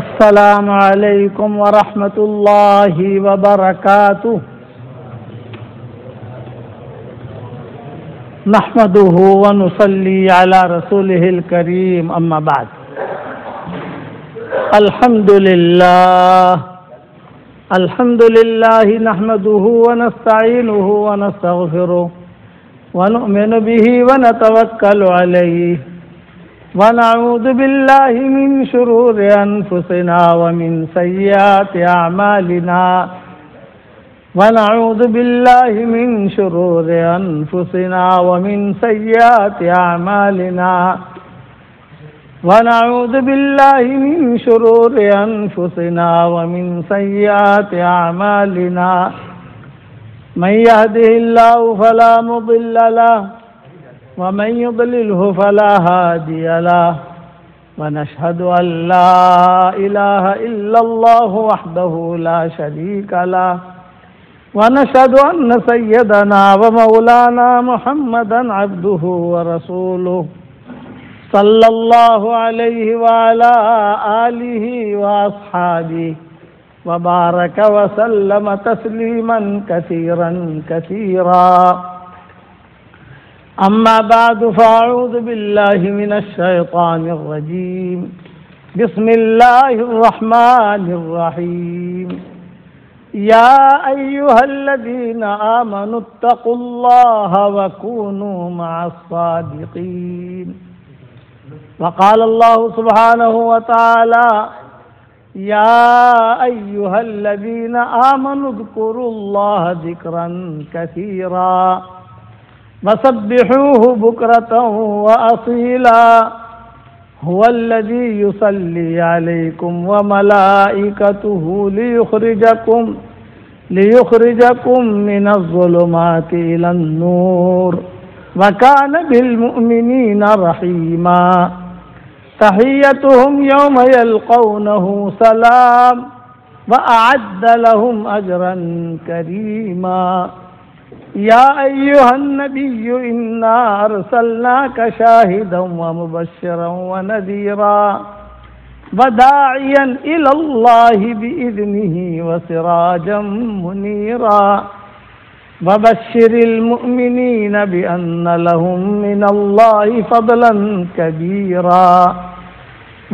السلام علیکم ورحمۃ اللہ وبرکاتہ. نحمده ونصلي على رسوله الكريم. اما بعد. الحمد لله نحمده ونستعينه ونستغفره ونؤمن به ونتوكل عليه ونعوذ بالله من شرور أنفسنا ومن سيئات أعمالنا ونعوذ بالله من شرور أنفسنا ومن سيئات أعمالنا ونعوذ بالله من شرور أنفسنا ومن سيئات أعمالنا من يهده الله فلا مضل له ومن يضلله فلا هادي له ونشهد أن لا إله إلا الله وحده لا شريك له ونشهد أن سيدنا ومولانا محمدا عبده ورسوله صلى الله عليه وعلى آله وأصحابه وبارك وسلم تسليما كثيرا كثيرا. أما بعد فأعوذ بالله من الشيطان الرجيم. بسم الله الرحمن الرحيم. يا أيها الذين آمنوا اتقوا الله وكونوا مع الصادقين. وقال الله سبحانه وتعالى يا أيها الذين آمنوا اذكروا الله ذكرا كثيرا وسبحوه بكرة وأصيلا هو الذي يصلي عليكم وملائكته ليخرجكم من الظلمات إلى النور وكان بالمؤمنين رحيما. تحيتهم يوم يلقونه سلام وأعد لهم أجرا كريما. يا أيها النبي إنا أرسلناك شاهدا ومبشرا ونذيرا وداعيا إلى الله بإذنه وسراجا منيرا. وبشر المؤمنين بأن لهم من الله فضلا كبيرا.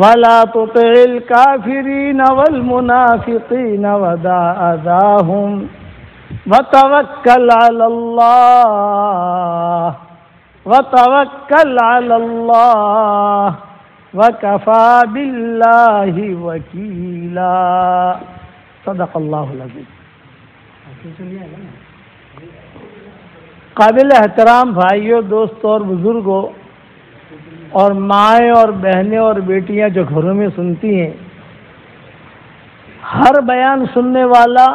ولا تطع الكافرين والمنافقين ودع أذاهم وتوكل على الله وكفى بالله وكيلا. صدق اللہ العظیم. قابل احترام بھائیوں، دوستوں اور بزرگوں اور مائیں اور بہنیں اور بیٹیاں جو گھروں میں سنتی ہیں، ہر بیان سننے والا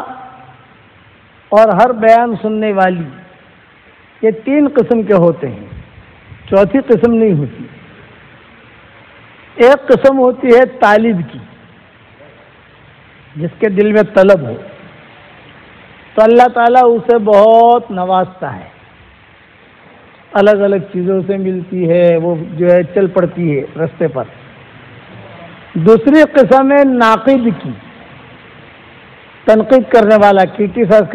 اور ہر بیان سننے والی یہ تین قسم کے ہوتے ہیں، چوتھی قسم نہیں ہوتی. ایک قسم ہوتی ہے طالب کی، جس کے دل میں طلب ہو تو اللہ تعالیٰ اسے بہت نوازتا ہے، الگ الگ چیزوں سے ملتی ہے، وہ جو ہے چل پڑتی ہے راستے پر. دوسری قسم ہے ناقد کی، تنقید کرنے والا، کرٹیسائز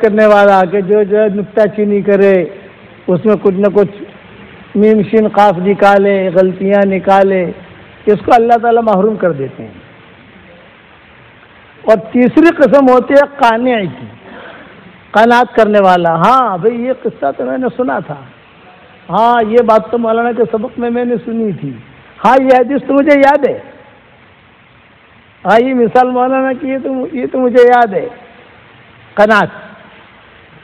کرنے والا کہ جو ہے نکتہ چینی کرے، اس میں کچھ نہ کچھ میم شین قاف نکالے، غلطیاں نکالے، اس کو اللہ تعالیٰ محروم کر دیتے ہیں. اور تیسری قسم ہوتی ہے قانع کی، قناعت کرنے والا. ہاں بھئی یہ قصہ تو میں نے سنا تھا، ہاں یہ بات تو مولانا کے سبق میں نے سنی تھی، ہاں یہ حدیث تو مجھے یاد ہے، ہاں یہ مثال مولانا کی یہ تو مجھے یاد ہے. قناعت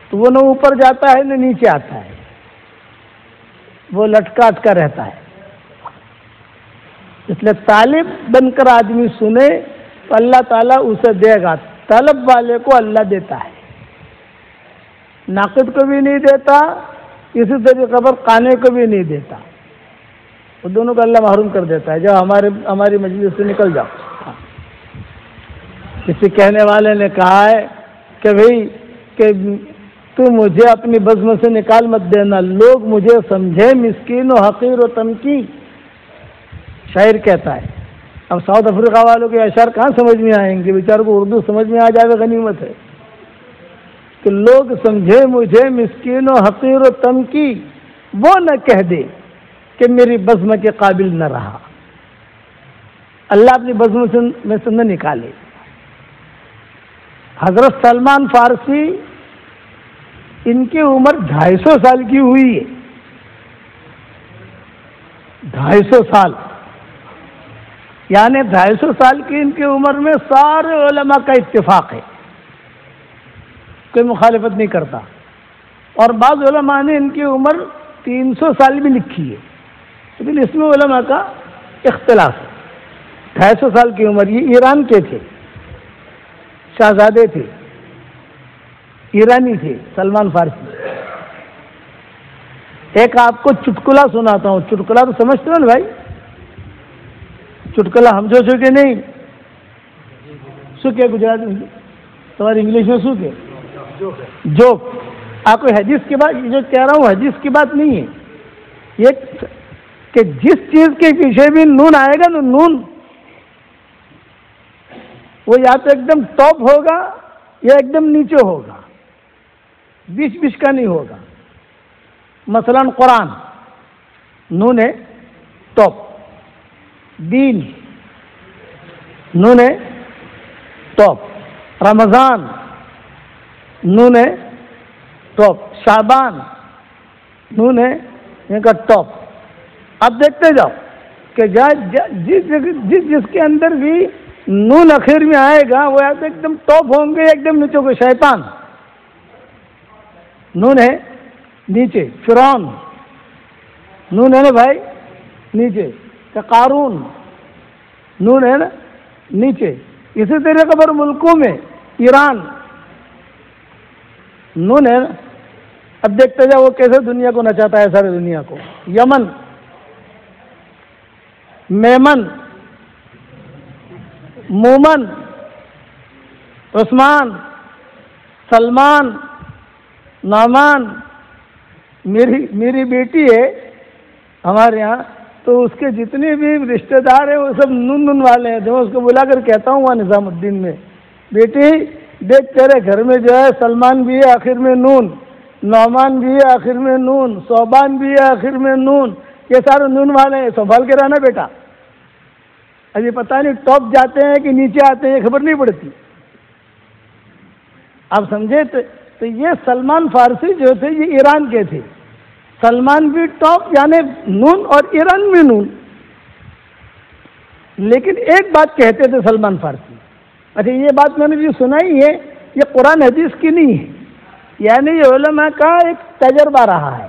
تو وہ نہ اوپر جاتا ہے نہ نیچے آتا ہے، وہ لٹکا اٹکا رہتا ہے. اس لیے طالب بن کر آدمی سنے تو اللہ تعالیٰ اسے دے گا. طلب والے کو اللہ دیتا ہے، ناقد کو بھی نہیں دیتا، اسی طریقے پر قانے کو بھی نہیں دیتا، وہ دونوں کو اللہ محروم کر دیتا ہے. جب ہماری مجلس سے نکل جاؤ. کسی کہنے والے نے کہا ہے کہ بھئی کہ تو مجھے اپنی بزم سے نکال مت دینا، لوگ مجھے سمجھے مسکین و حقیر و تنکی. شاعر کہتا ہے. اب ساؤتھ افریقہ والوں کے اشعار کہاں سمجھ میں آئیں گے؟ بیچاروں کو اردو سمجھ میں آ جائے غنیمت ہے. کہ لوگ سمجھے مجھے مسکین و حقیر و تنکی، وہ نہ کہہ دے کہ میری بزم کے قابل نہ رہا. اللہ اپنی بزم میں سے نہ نکالے. حضرت سلمان فارسی، ان کی عمر 250 سال کی ہوئی ہے. 250 سال، یعنی 250 سال کی ان کی عمر میں سارے علماء کا اتفاق ہے، کوئی مخالفت نہیں کرتا. اور بعض علماء نے ان کی عمر 300 سال بھی لکھی ہے، لیکن اس میں علماء کا اختلاف ہے. 250 سال کی عمر. یہ ایران کے تھے، شہزادے تھے، ایرانی تھے سلمان فارسی. ایک آپ کو چٹکلا سناتا ہوں. چٹکلا تو سمجھتے ہو نا بھائی؟ چٹکلا ہم جو کہ نہیں سکے گجراتی میں، تمہاری انگلش میں سکے جوک. آپ کو حدیث کی بات جو کہہ رہا ہوں حدیث کی بات نہیں ہے. یہ کہ جس چیز کے پیچھے بھی نون آئے گا نا، نون وہ یا تو ایک دم ٹاپ ہوگا یا ایک دم نیچے ہوگا، بیچ بیچ کا نہیں ہوگا. مثلا قرآن نون ہے ٹاپ، دین نون ہے ٹاپ، رمضان نون ہے ٹاپ، شعبان نون ہے ان کا ٹاپ. اب دیکھتے جاؤ کہ جس کے اندر بھی نون اخیر میں آئے گا وہ ایک دم ٹاپ ہوں گے، ایک دم نیچے ہوگے. شیطان نون ہے نیچے، فرعون نون ہے نا بھائی نیچے، کہ قارون نون ہے نا نیچے. اسی طریقے پر ملکوں میں ایران نون ہے نا. اب دیکھتے جاؤ وہ کیسے دنیا کو نچاتا ہے، ساری دنیا کو. یمن، میمن، مومن، عثمان، سلمان، نعمان. میری بیٹی ہے ہمارے یہاں، تو اس کے جتنے بھی رشتہ دار ہیں وہ سب نون نون والے ہیں. جو اس کو بلا کر کہتا ہوں وہاں نظام الدین میں، بیٹی دیکھ تیرے گھر میں جو ہے سلمان بھی ہے آخر میں نون، نعمان بھی ہے آخر میں نون، صوبان بھی ہے آخر میں نون. یہ سارے نون والے ہیں، سنبھال کے رہنا بیٹا. ابھی پتہ نہیں ٹاپ جاتے ہیں کہ نیچے آتے ہیں، یہ خبر نہیں پڑتی. آپ سمجھے؟ تو یہ سلمان فارسی جو تھے یہ ایران کے تھے. سلمان بھی ٹاپ یعنی نون اور ایران میں نون. لیکن ایک بات کہتے تھے سلمان فارسی. اچھا یہ بات میں نے جو سنائی ہے یہ قرآن حدیث کی نہیں ہے، یعنی یہ علماء کا ایک تجربہ رہا ہے.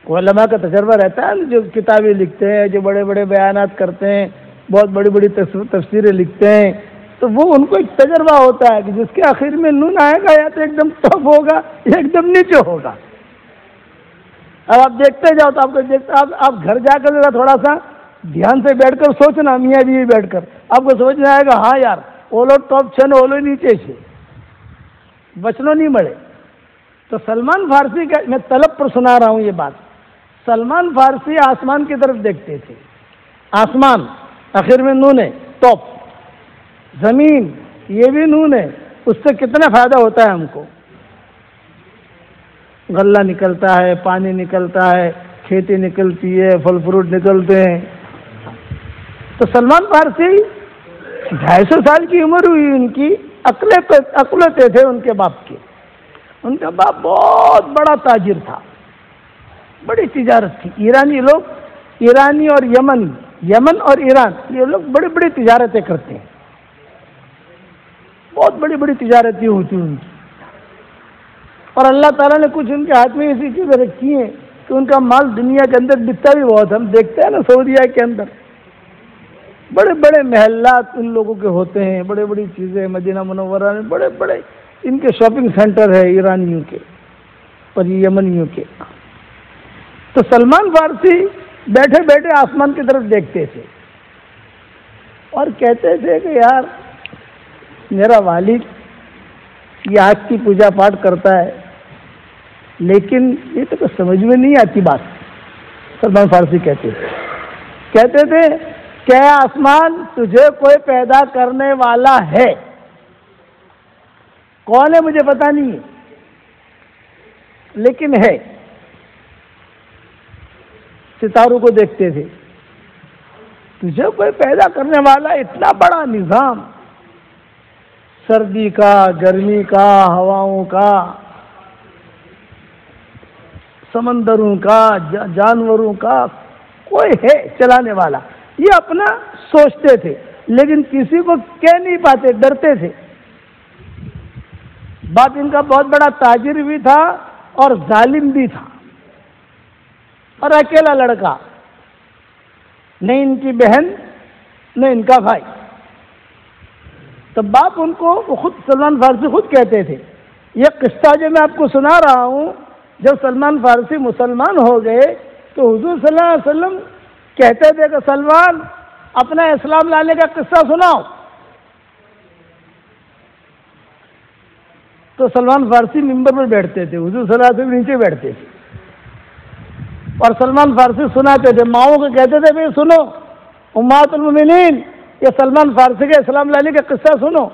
علماء کا تجربہ رہتا ہے جو کتابیں لکھتے ہیں، جو بڑے بڑے بیانات کرتے ہیں، بہت بڑی بڑی تفسیریں لکھتے ہیں، تو وہ ان کو ایک تجربہ ہوتا ہے کہ جس کے آخر میں نون آئے گا یا تو ایک دم ٹاپ ہوگا یا ایک دم نیچے ہوگا. اب آپ دیکھتے جاؤ تو آپ گھر جا کر ذرا تھوڑا سا دھیان سے بیٹھ کر سوچنا، میاں بیوی بیٹھ کر آپ کو سمجھ میں آئے گا ہاں یار اولو ٹاپ چھن اولو نیچے سے بچنو نہیں مڑے. تو سلمان فارسی کا میں طلب پر سنا رہا ہوں یہ بات. سلمان فارسی آسمان کی طرف دیکھتے تھے. آسمان آخر میں نون ہے ٹاپ، زمین یہ بھی نون ہے، اس سے کتنا فائدہ ہوتا ہے ہم کو. غلہ نکلتا ہے، پانی نکلتا ہے، کھیتی نکلتی ہے، پھل فروٹ نکلتے ہیں. تو سلمان فارسی 250 سال کی عمر ہوئی ان کی، اقلتے تھے ان کے باپ کے. ان کا باپ بہت بڑا تاجر تھا، بڑی تجارت تھی. ایرانی لوگ، ایرانی اور یمن اور ایران یہ لوگ بڑی بڑی تجارتیں کرتے ہیں، بہت بڑی بڑی تجارتیں ہوتی ہیں ان کی. اور اللہ تعالیٰ نے کچھ ان کے ہاتھ میں ایسی چیزیں رکھی ہیں کہ ان کا مال دنیا کے اندر بکتا بھی بہت. ہم دیکھتے ہیں نا سعودیہ کے اندر بڑے بڑے محلات ان لوگوں کے ہوتے ہیں، بڑے بڑی چیزیں. مدینہ منورہ میں بڑے بڑے ان کے شاپنگ سینٹر ہے ایرانیوں کے اور یمنیوں کے. تو سلمان فارسی بیٹھے بیٹھے آسمان کی طرف دیکھتے تھے اور کہتے تھے کہ یار میرا والد یہ آگ کی پوجا پاٹ کرتا ہے، لیکن یہ تو سمجھ میں نہیں آتی بات. سلمان فارسی کہتے تھے کہتے تھے کہ اے آسمان تجھے کوئی پیدا کرنے والا ہے، کون ہے مجھے پتا نہیں ہے لیکن ہے۔ ستاروں کو دیکھتے تھے، تجھے کوئی پیدا کرنے والا، اتنا بڑا نظام، سردی کا، گرمی کا، ہواؤں کا، سمندروں کا، جانوروں کا، کوئی ہے چلانے والا۔ یہ اپنا سوچتے تھے لیکن کسی کو کہہ نہیں پاتے، ڈرتے تھے۔ باپ ان کا بہت بڑا تاجر بھی تھا اور ظالم بھی تھا، اور اکیلا لڑکا، نہ ان کی بہن نہ ان کا بھائی۔ تو باپ ان کو خود سلمان فارسی خود کہتے تھے، یہ قصہ جو میں آپ کو سنا رہا ہوں، جب سلمان فارسی مسلمان ہو گئے تو حضور صلی اللہ علیہ وسلم کہتے تھے کہ سلمان اپنا اسلام لانے کا قصہ سناؤ، تو سلمان فارسی ممبر پر بیٹھتے تھے، حضور صلی اللہ علیہ وسلم نیچے بیٹھتے تھے اور سلمان فارسی سناتے تھے۔ ماؤں کو کہتے تھے بھائی سنو امہات المومنین، یہ سلمان فارسی کے اسلام لانے کا قصہ سنو۔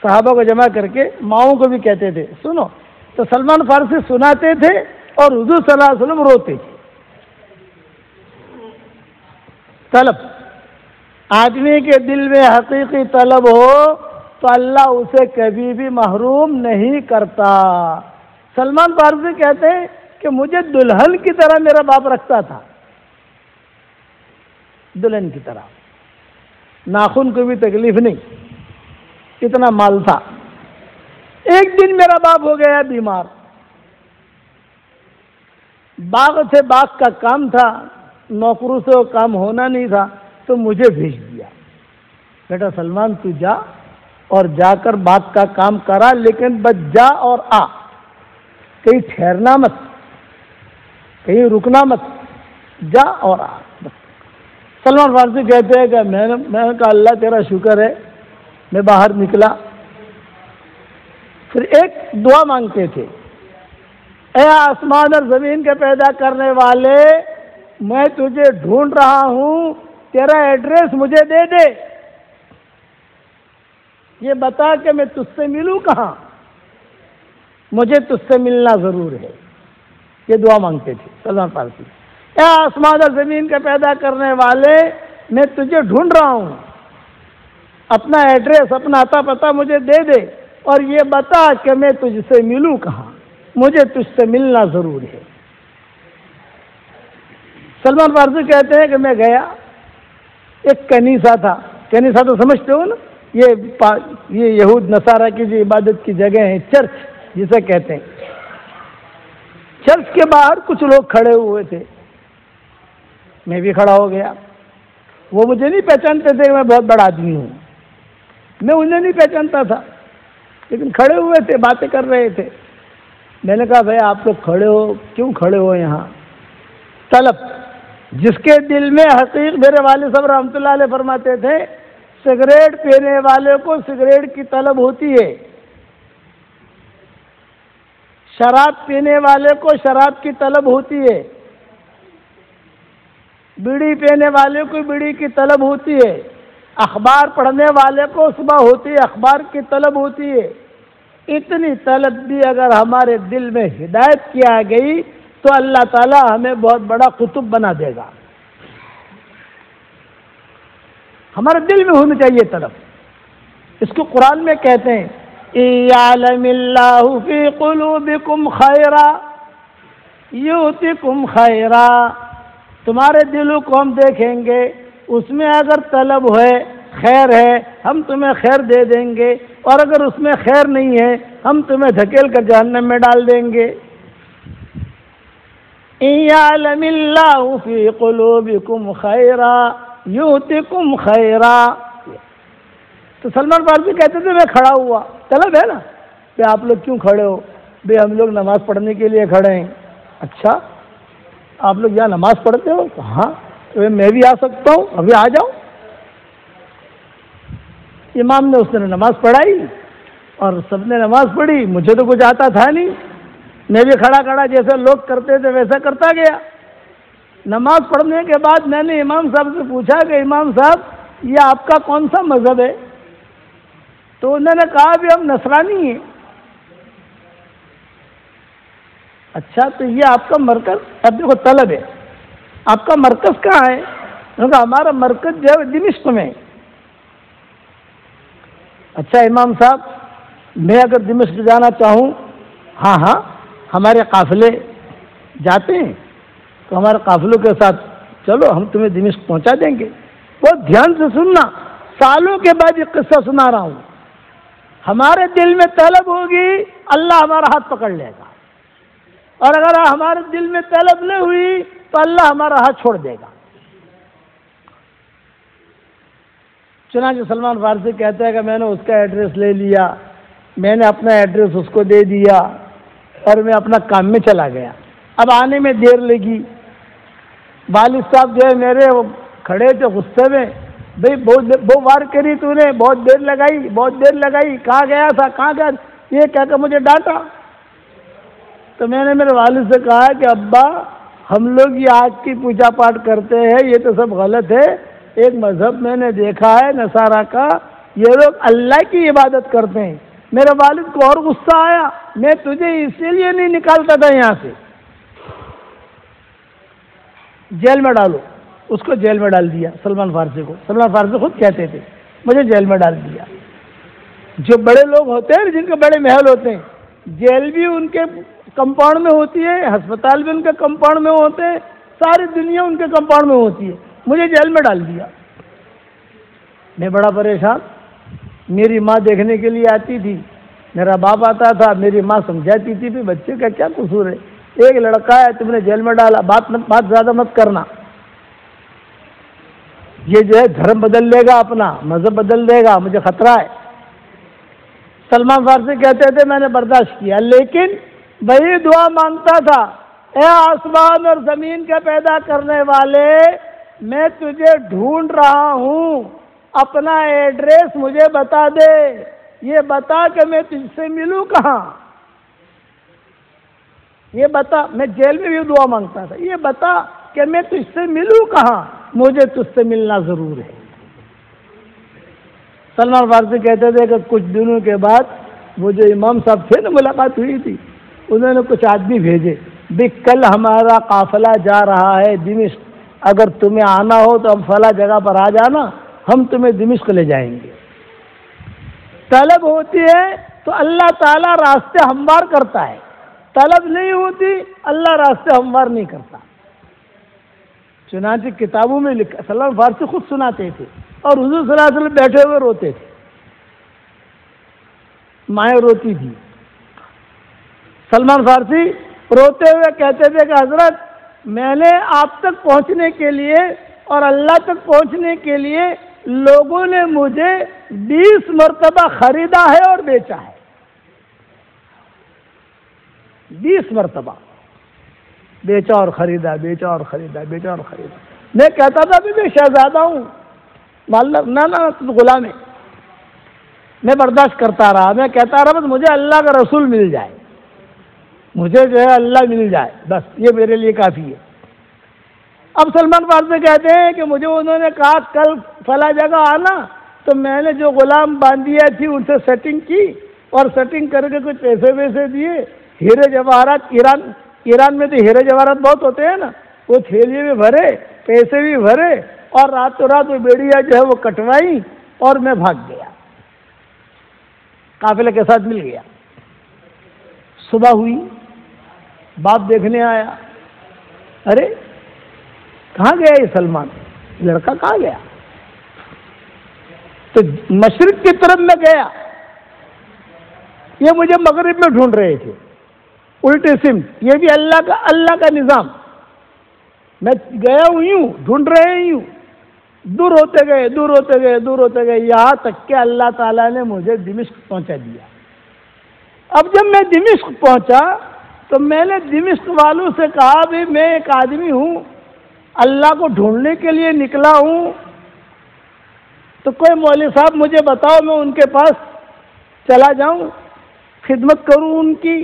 صحابہ کو جمع کر کے ماؤں کو بھی کہتے تھے سنو، تو سلمان فارسی سناتے تھے اور حضور صلی اللہ علیہ وسلم روتے تھے۔ طلب، آدمی کے دل میں حقیقی طلب ہو تو اللہ اسے کبھی بھی محروم نہیں کرتا۔ سلمان فارسی کہتے ہیں کہ مجھے دلہن کی طرح میرا باپ رکھتا تھا، دلہن کی طرح، ناخن کو بھی تکلیف نہیں، اتنا مال تھا۔ ایک دن میرا باپ ہو گیا بیمار، باغ سے باغ کا کام تھا، نوکروں سے وہ کام ہونا نہیں تھا، تو مجھے بھیج دیا، بیٹا سلمان تو جا اور جا کر باغ کا کام کرا، لیکن بس جا اور آ، کہیں ٹھہرنا مت، کہیں رکنا مت، جا اور آ بس۔ سلمان فارسی کہتے ہیں کہ میں نے کہا اللہ تیرا شکر ہے، میں باہر نکلا، پھر ایک دعا مانگتے تھے، اے آسمان اور زمین کے پیدا کرنے والے، میں تجھے ڈھونڈ رہا ہوں، تیرا ایڈریس مجھے دے دے، یہ بتا کہ میں تجھ سے ملوں کہاں، مجھے تجھ سے ملنا ضرور ہے۔ یہ دعا مانگتے تھے سلمان فارسی، اے آسمان اور زمین کے پیدا کرنے والے، میں تجھے ڈھونڈ رہا ہوں، اپنا ایڈریس، اپنا عطا پتہ مجھے دے دے، اور یہ بتا کہ میں تجھ سے ملوں کہاں، مجھے تجھ سے ملنا ضرور ہے۔ سلمان فارسی کہتے ہیں کہ میں گیا، ایک کنیسہ تھا، کنیسہ تو سمجھتے ہو نا، یہ یہود نصارہ کی جو عبادت کی جگہ ہے، چرچ جسے کہتے ہیں، چرچ کے باہر کچھ لوگ کھڑے ہوئے تھے، میں بھی کھڑا ہو گیا۔ وہ مجھے نہیں پہچانتے تھے کہ میں بہت بڑا آدمی ہوں، میں انہیں نہیں پہچانتا تھا، لیکن کھڑے ہوئے تھے، باتیں کر رہے تھے۔ میں نے کہا بھائی آپ لوگ کھڑے ہو، کیوں کھڑے ہو یہاں؟ طلب، جس کے دل میں حقیق، میرے والد صاحب رحمۃ اللہ علیہ فرماتے تھے سگریٹ پینے والے کو سگریٹ کی طلب ہوتی ہے، شراب پینے والے کو شراب کی طلب ہوتی ہے، بیڑی پینے والے کو بیڑی کی طلب ہوتی ہے، اخبار پڑھنے والے کو صبح ہوتی ہے اخبار کی طلب ہوتی ہے۔ اتنی طلب بھی اگر ہمارے دل میں ہدایت کی آ گئی تو اللہ تعالی ہمیں بہت بڑا قطب بنا دے گا۔ ہمارے دل میں ہونی چاہیے طلب، اس کو قرآن میں کہتے ہیں یعلم اللہ فی قلوبکم خیرا یؤتکم خیرا، تمہارے دلوں کو ہم دیکھیں گے، اس میں اگر طلب ہے، خیر ہے، ہم تمہیں خیر دے دیں گے، اور اگر اس میں خیر نہیں ہے ہم تمہیں دھکیل کر جہنم میں ڈال دیں گے۔ یعلم اللہ فی قلوبکم خیرا یؤتکم خیرا۔ تو سلمان فارسی کہتے تھے میں کھڑا ہوا، طلب ہے نا کہ آپ لوگ کیوں کھڑے ہو؟ بھئی ہم لوگ نماز پڑھنے کے لیے کھڑے ہیں۔ اچھا آپ لوگ یہاں نماز پڑھتے ہو؟ ہاں، تو میں بھی آ سکتا ہوں، ابھی آ جاؤ۔ امام نے اس نے نماز پڑھائی اور سب نے نماز پڑھی، مجھے تو کچھ آتا تھا نہیں، میں بھی کھڑا کھڑا جیسے لوگ کرتے تھے ویسا کرتا گیا۔ نماز پڑھنے کے بعد میں نے امام صاحب سے پوچھا کہ امام صاحب یہ آپ کا کون سا مذہب ہے؟ تو انہوں نے کہا بھی ہم نصرانی ہیں۔ اچھا تو یہ آپ کا مرکز، اب دیکھو طلب ہے، آپ کا مرکز کہاں ہے؟ کیونکہ ہمارا مرکز جو ہے دمشق میں۔ اچھا امام صاحب میں اگر دمشق جانا چاہوں، ہاں ہاں ہمارے قافلے جاتے ہیں، تو ہمارے قافلوں کے ساتھ چلو ہم تمہیں دمشق پہنچا دیں گے۔ بہت دھیان سے سننا، سالوں کے بعد یہ قصہ سنا رہا ہوں۔ ہمارے دل میں طلب ہوگی اللہ ہمارا ہاتھ پکڑ لے گا، اور اگر ہمارے دل میں طلب نہیں ہوئی تو اللہ ہمارا ہاتھ چھوڑ دے گا۔ چنانچہ سلمان فارسی کہتا ہے کہ میں نے اس کا ایڈریس لے لیا، میں نے اپنا ایڈریس اس کو دے دیا اور میں اپنا کام میں چلا گیا۔ اب آنے میں دیر لگی، والد صاحب جو ہے میرے وہ کھڑے تھے غصے میں، بھئی بہت وار کری تو نے، بہت دیر لگائی، کہاں گیا تھا، کہاں گیا، یہ کہہ کر مجھے ڈانٹا۔ تو میں نے میرے والد سے کہا کہ ابا ہم لوگ یہ آگ کی پوجا پاٹ کرتے ہیں، یہ تو سب غلط ہے۔ ایک مذہب میں نے دیکھا ہے نصارہ کا، یہ لوگ اللہ کی عبادت کرتے ہیں۔ میرے والد کو اور غصہ آیا، میں تجھے اسی لیے نہیں نکالتا تھا یہاں سے، جیل میں ڈالو۔ اس کو جیل میں ڈال دیا سلمان فارسی کو۔ سلمان فارسی خود کہتے تھے مجھے جیل میں ڈال دیا۔ جو بڑے لوگ ہوتے ہیں جن کے بڑے محل ہوتے ہیں، جیل بھی ان کے کمپاؤنڈ میں ہوتی ہے، ہسپتال بھی ان کے کمپاؤنڈ میں ہوتے ہیں، ساری دنیا ان کے کمپاؤنڈ میں ہوتی ہے، مجھے جیل میں ڈال دیا۔ میں بڑا پریشان، میری ماں دیکھنے کے لیے آتی تھی، میرا باپ آتا تھا، میری ماں سمجھاتی تھی کہ بچے کا کیا قصور ہے، ایک لڑکا ہے تم نے جیل میں ڈالا، بات زیادہ مت کرنا، یہ جو ہے دھرم بدل لے گا، اپنا مذہب بدل دے گا، مجھے خطرہ ہے۔ سلمان فارسی کہتے تھے میں نے برداشت کیا، لیکن وہی دعا مانگتا تھا، اے آسمان اور زمین کے پیدا کرنے والے، میں تجھے ڈھونڈ رہا ہوں، اپنا ایڈریس مجھے بتا دے، یہ بتا کہ میں تجھ سے ملوں کہاں، یہ بتا۔ میں جیل میں بھی دعا مانگتا تھا، یہ بتا کہ میں تجھ سے ملوں کہاں، مجھے تجھ سے ملنا ضرور ہے۔ سلمان فارسی کہتے تھے کہ کچھ دنوں کے بعد وہ جو امام صاحب تھے نا، ملاقات ہوئی تھی، انہوں نے کچھ آدمی بھیجے، بھی کل ہمارا قافلہ جا رہا ہے دمشق، اگر تمہیں آنا ہو تو ہم فلاں جگہ پر آ جانا، ہم تمہیں دمشق لے جائیں گے۔ طلب ہوتی ہے تو اللہ تعالیٰ راستے ہموار کرتا ہے، طلب نہیں ہوتی اللہ راستے ہموار نہیں کرتا۔ چنانچہ کتابوں میں لکھا، سلمان فارسی خود سناتے تھے، اور حضور صلی اللہ علیہ وسلم بیٹھے ہوئے روتے تھے، مائیں روتی تھی، سلمان فارسی روتے ہوئے کہتے تھے کہ حضرت میں نے آپ تک پہنچنے کے لیے اور اللہ تک پہنچنے کے لیے لوگوں نے مجھے 20 مرتبہ خریدا ہے اور بیچا ہے، 20 مرتبہ بیچا اور خریدا، بیچا اور خریدا، بیچا اور خریدا۔ میں کہتا تھا بھی میں شہزادہ ہوں، نہ تو غلام ہے، میں برداشت کرتا رہا، میں کہتا رہا بس مجھے اللہ کا رسول مل جائے، مجھے جو ہے اللہ مل جائے، بس یہ میرے لیے کافی ہے۔ اب سلمان فارسی کہتے ہیں کہ مجھے انہوں نے کہا کل فلاں جگہ آنا، تو میں نے جو غلام باندھیا تھی ان سے سیٹنگ کی، اور سیٹنگ کر کے کچھ پیسے ویسے دیے، ہیرے جواہرات، ایران میں تو ہیرے جواہرات بہت ہوتے ہیں نا، وہ تھیلیے بھی بھرے، پیسے بھی بھرے، اور راتوں رات وہ بیڑیاں جو ہے وہ کٹوائی، اور میں بھاگ گیا، قافلے کے ساتھ مل گیا۔ صبح ہوئی، باپ دیکھنے آیا، ارے کہاں گیا یہ سلمان، لڑکا کہاں گیا؟ تو مشرق کی طرف میں گیا، یہ مجھے مغرب میں ڈھونڈ رہے تھے، الٹی سمت، یہ بھی اللہ کا نظام، میں گیا ہوں ڈھونڈ رہے ہوں، دور ہوتے گئے، یہاں تک کہ اللہ تعالیٰ نے مجھے دمشق پہنچا دیا۔ اب جب میں دمشق پہنچا تو میں نے دمشق والوں سے کہا بھی میں ایک آدمی ہوں، اللہ کو ڈھونڈنے کے لیے نکلا ہوں، تو کوئی مولوی صاحب مجھے بتاؤ، میں ان کے پاس چلا جاؤں، خدمت کروں ان کی،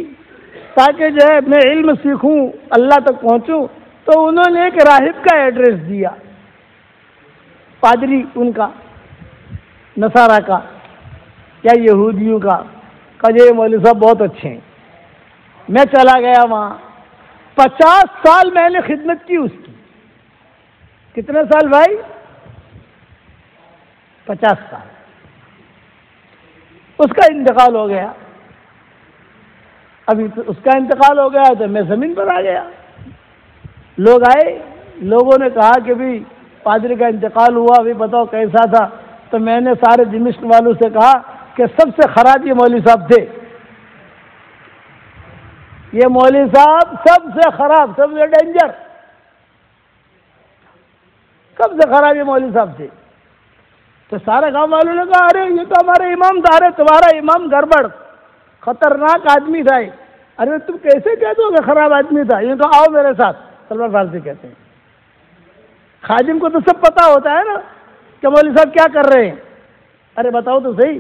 تاکہ جو ہے میں علم سیکھوں، اللہ تک پہنچوں۔ تو انہوں نے ایک راہب کا ایڈریس دیا، پادری ان کا، نصارہ کا یا یہودیوں کا، کہا یہ مولوی صاحب بہت اچھے ہیں۔ میں چلا گیا وہاں، 50 سال میں نے خدمت کی اس کی۔ کتنے سال بھائی؟ 50 سال۔ اس کا انتقال ہو گیا، ابھی اس کا انتقال ہو گیا تو میں زمین پر آ گیا۔ لوگ آئے، لوگوں نے کہا کہ بھی پادری کا انتقال ہوا، ابھی بتاؤ کیسا تھا؟ تو میں نے سارے دمشق والوں سے کہا کہ سب سے خراب یہ مولوی صاحب تھے، یہ مولوی صاحب سب سے خراب، سب سے ڈینجر، سب سے خراب یہ مولوی صاحب تھے۔ تو سارے گاؤں والوں نے کہا ارے یہ تو ہمارا امام تھا، ارے تمہارا امام گڑبڑ خطرناک آدمی تھا۔ ارے تم کیسے کہتے ہو کہ خراب آدمی تھا؟ یہ تو آؤ میرے ساتھ، سلمان فارسی کہتے ہیں۔ خادم کو تو سب پتا ہوتا ہے نا کہ مولوی صاحب کیا کر رہے ہیں۔ ارے بتاؤ تو صحیح،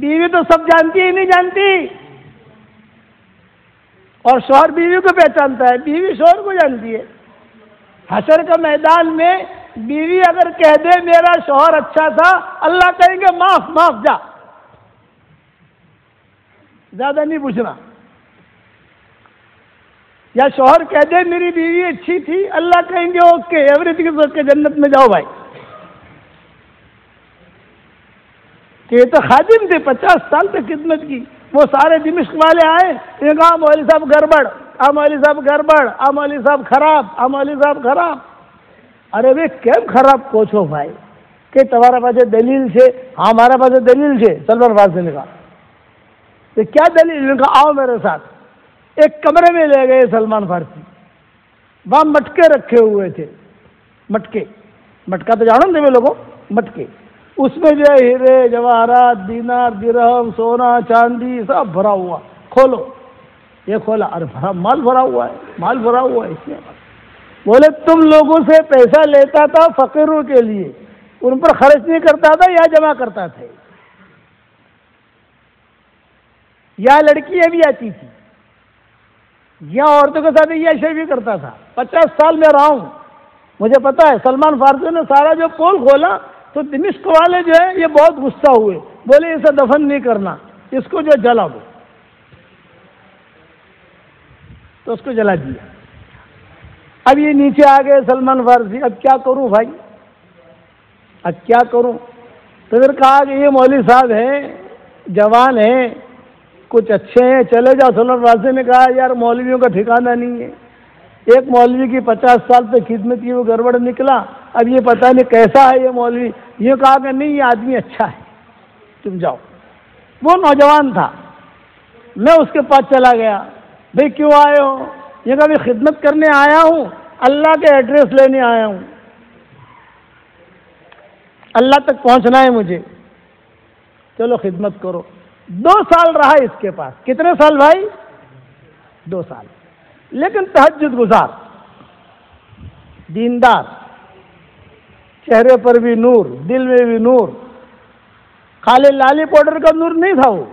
بیوی تو سب جانتی ہی نہیں جانتی، اور شوہر بیوی کو پہچانتا ہے، بیوی شوہر کو جانتی ہے۔ حشر کا میدان میں بیوی اگر کہہ دے میرا شوہر اچھا تھا، اللہ کہیں گے معاف معاف، جا، زیادہ نہیں پوچھنا۔ یا شوہر کہہ دے میری بیوی اچھی تھی، اللہ کہیں گے okay, every thing is okay, جنت میں جاؤ بھائی۔ کہ یہ تو خادم تھے، 50 سال تک خدمت کی۔ وہ سارے دمشق والے آئے، یہ کہا مولوی صاحب گڑبڑ، مولوی صاحب گڑبڑ، مولوی صاحب خراب، مولوی صاحب خراب۔ ارے بھائی کیم خراب پوچھو بھائی کہ تمہارا پاس دلیل ہے؟ ہاں ہمارا پاس دلیل ہے۔ سلمان فارسی نے کہا کہ کیا دلیل؟ نے کہا آؤ میرے ساتھ۔ ایک کمرے میں لے گئے سلمان فارسی، وہاں مٹکے رکھے ہوئے تھے، مٹکے، مٹکا تو جانو تمہیں لوگوں، مٹکے، اس میں جو ہے ہیرے جواہرات دینار درہم سونا چاندی سب بھرا ہوا۔ کھولو، یہ کھولا، ارے بھرا مال بھرا ہوا ہے، مال بھرا ہوا ہے۔ اس میں بولے تم لوگوں سے پیسہ لیتا تھا فقیروں کے لیے، ان پر خرچ نہیں کرتا تھا یا جمع کرتا تھا؟ یا لڑکیاں بھی آتی تھی یا عورتوں کے ساتھ عیاشی بھی کرتا تھا؟ 50 سال میں رہا ہوں، مجھے پتا ہے۔ سلمان فارسی نے سارا جو پول کھولا تو دمشق والے جو ہے یہ بہت غصہ ہوئے، بولے اسے دفن نہیں کرنا، اس کو جو جلا دو۔ تو اس کو جلا دیا۔ اب یہ نیچے آ گئے سلمان فارسی، اب کیا کروں بھائی، اب کیا کروں؟ تو پھر کہا کہ یہ مولوی صاحب ہیں، جوان ہیں، کچھ اچھے ہیں، چلے جاؤ۔ سلمان فارسی نے کہا یار مولویوں کا ٹھکانہ نہیں ہے، ایک مولوی کی 50 سال تک خدمت کی، وہ گڑبڑ نکلا، اب یہ پتہ نہیں کیسا ہے یہ مولوی۔ یہ کہا کہ نہیں یہ آدمی اچھا ہے، تم جاؤ۔ وہ نوجوان تھا، میں اس کے پاس چلا گیا، بھئی کیوں آئے ہو؟ یہ کہا میں خدمت کرنے آیا ہوں، اللہ کے ایڈریس لینے آیا ہوں، اللہ تک پہنچنا ہے مجھے۔ چلو خدمت کرو۔ 2 سال رہا اس کے پاس۔ کتنے سال بھائی؟ 2 سال۔ لیکن تہجد گزار، دیندار، چہرے پر بھی نور، دل میں بھی نور، خالی لالی پاؤڈر کا نور نہیں تھا، وہ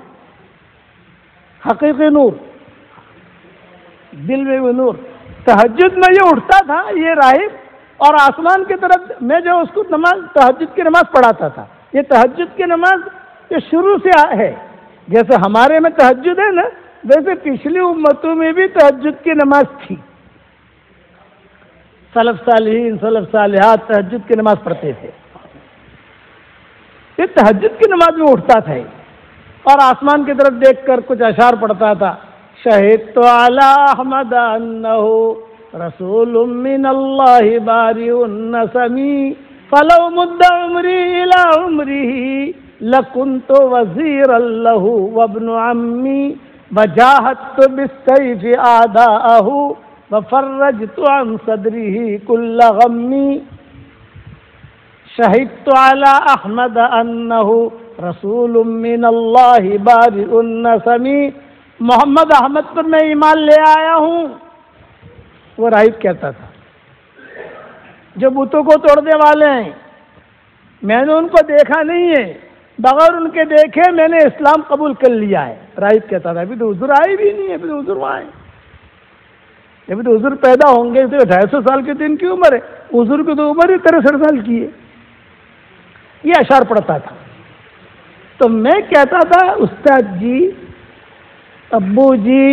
حقیقی نور، دل میں بھی نور۔ تہجد میں یہ اٹھتا تھا یہ راہب، اور آسمان کی طرف میں جو اس کو نماز تہجد کی نماز پڑھاتا تھا۔ یہ تہجد کی نماز یہ شروع سے ہے، جیسے ہمارے میں تہجد ہے نا، ویسے پچھلی امتوں میں بھی تہجد کی نماز تھی۔ سلف صالحین سلف صالحات تہجد کی نماز پڑھتے تھے۔ یہ تہجد کی نماز میں اٹھتا تھا اور آسمان کی طرف دیکھ کر کچھ اشعار پڑھتا تھا۔ شہدت علی احمد انہ رسول من اللہ بارئ النسمی فلو مد عمری الی عمرہ لکنت وزیرا لہ وابن عمی وجاہدت بالسیف اعداءہ وفرجت عن صدرہ کل غمی۔ شہدت علی احمد انہ رسول من اللہ بارئ النسمی، محمد احمد پر میں ایمان لے آیا ہوں۔ وہ راہب کہتا تھا جو بتوں کو توڑنے والے ہیں، میں نے ان کو دیکھا نہیں ہے، بغیر ان کے دیکھے میں نے اسلام قبول کر لیا ہے۔ راہب کہتا تھا ابھی تو حضور آئے بھی نہیں ہے، ابھی تو حضور وہاں ہے۔ ابھی تو حضور پیدا ہوں گے تو 250 سال کی تو ان کی عمر ہے، حضور کی تو عمر ہی 63 سال کی ہے. یہ اشعار پڑھتا تھا. تو میں کہتا تھا استاد جی، ابو جی،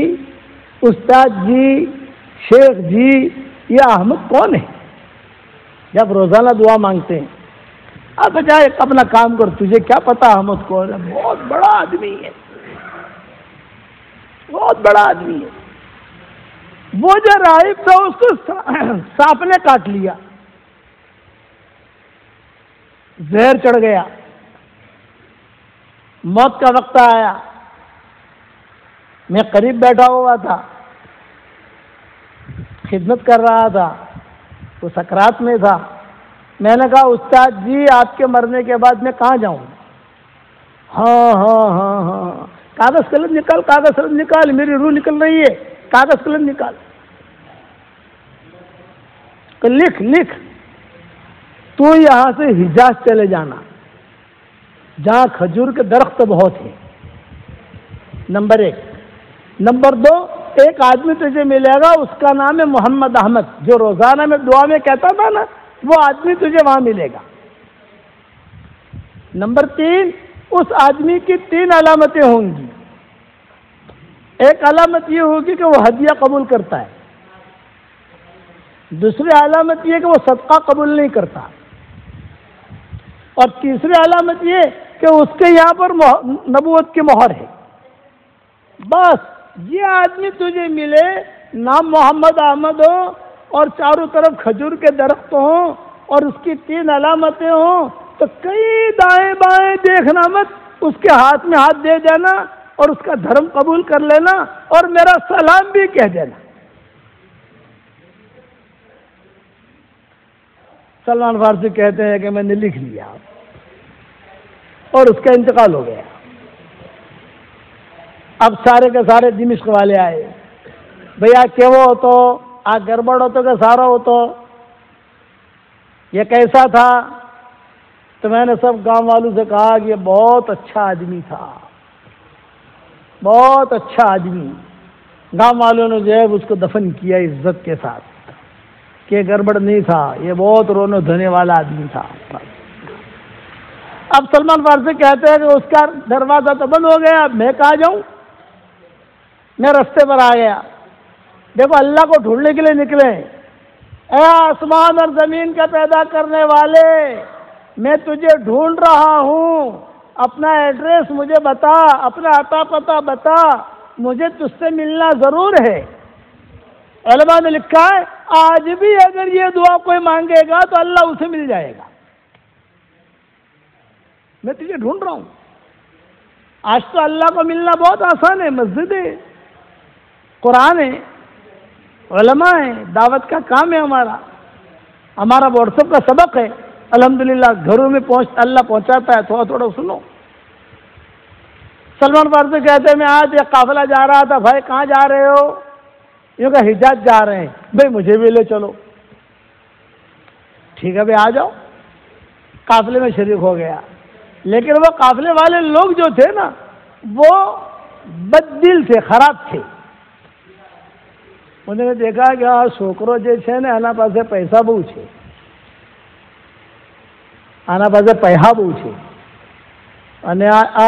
استاد جی، شیخ جی، یہ احمد کون ہے؟ جب روزانہ دعا مانگتے ہیں، اب جائے اپنا کام کر، تجھے کیا پتا احمد کون ہے؟ بہت بڑا آدمی ہے، بہت بڑا آدمی ہے. وہ جو راہب تھا اس کو سانپ نے کاٹ لیا، زہر چڑھ گیا، موت کا وقت آیا. میں قریب بیٹھا ہوا تھا، خدمت کر رہا تھا، وہ سکرات میں تھا. میں نے کہا استاد جی آپ کے مرنے کے بعد میں کہاں جاؤں؟ ہاں ہاں ہاں ہاں، کاغذ قلم نکال، کاغذ قلم نکال، میری روح نکل رہی ہے، کاغذ قلم نکال، لکھ لکھ. تو یہاں سے حجاز چلے جانا جہاں کھجور کے درخت بہت ہیں، نمبر 1. نمبر 2، ایک آدمی تجھے ملے گا، اس کا نام ہے محمد احمد، جو روزانہ میں دعا میں کہتا تھا نا، وہ آدمی تجھے وہاں ملے گا. نمبر 3، اس آدمی کی 3 علامتیں ہوں گی. ایک علامت یہ ہوگی کہ وہ ہدیہ قبول کرتا ہے. دوسری علامت یہ کہ وہ صدقہ قبول نہیں کرتا. اور تیسری علامت یہ کہ اس کے یہاں پر نبوت کی مہر ہے. بس یہ آدمی تجھے ملے، نام محمد احمد ہو اور چاروں طرف کھجور کے درخت ہوں اور اس کی 3 علامتیں ہوں، تو کئی دائیں بائیں دیکھنا مت، اس کے ہاتھ میں ہاتھ دے جانا اور اس کا دھرم قبول کر لینا اور میرا سلام بھی کہہ دینا. سلمان فارسی کہتے ہیں کہ میں نے لکھ لیا اور اس کا انتقال ہو گیا. اب سارے کے سارے دمشق والے آئے، بھیا کیوں ہو تو آ گڑبڑ ہو تو کہ سارا ہو تو یہ کیسا تھا؟ تو میں نے سب گاؤں والوں سے کہا کہ یہ بہت اچھا آدمی تھا، بہت اچھا آدمی. گاؤں والوں نے جو ہے اس کو دفن کیا عزت کے ساتھ کہ گڑبڑ نہیں تھا، یہ بہت رونے دھونے والا آدمی تھا. اب سلمان فارسی کہتے ہیں کہ اس کا دروازہ تو بند ہو گیا، اب میں کہاں جاؤں؟ میں رستے پر آ گیا. دیکھو اللہ کو ڈھونڈنے کے لیے نکلے، اے آسمان اور زمین کا پیدا کرنے والے، میں تجھے ڈھونڈ رہا ہوں، اپنا ایڈریس مجھے بتا، اپنا عطا پتہ بتا، مجھے تجھ سے ملنا ضرور ہے. علماء نے لکھا ہے آج بھی اگر یہ دعا کوئی مانگے گا تو اللہ اسے مل جائے گا. میں تجھے ڈھونڈ رہا ہوں. آج تو اللہ کو ملنا بہت آسان ہے، مسجد ہے، قرآن ہے، علماء ہے، دعوت کا کام ہے، ہمارا واٹس ایپ کا سبق ہے. الحمدللہ گھروں میں اللہ پہنچاتا ہے، تھوڑا تھوڑا سنو. سلمان فارسی کہتے ہیں میں آج ایک قافلہ جا رہا تھا. بھائی کہاں جا رہے ہو؟ یہ کہ حجاز جا رہے ہیں. بھائی مجھے بھی لے چلو. ٹھیک ہے بھائی آ جاؤ. قافلے میں شریک ہو گیا. لیکن وہ قافلے والے لوگ جو تھے نا وہ بد دل تھے، خراب تھے. انہوں نے دیکھا کہ છોકરો જે છે ને એના પાસે પૈસા બહુ છે, આના પાસે પૈસા બહુ છે અને આ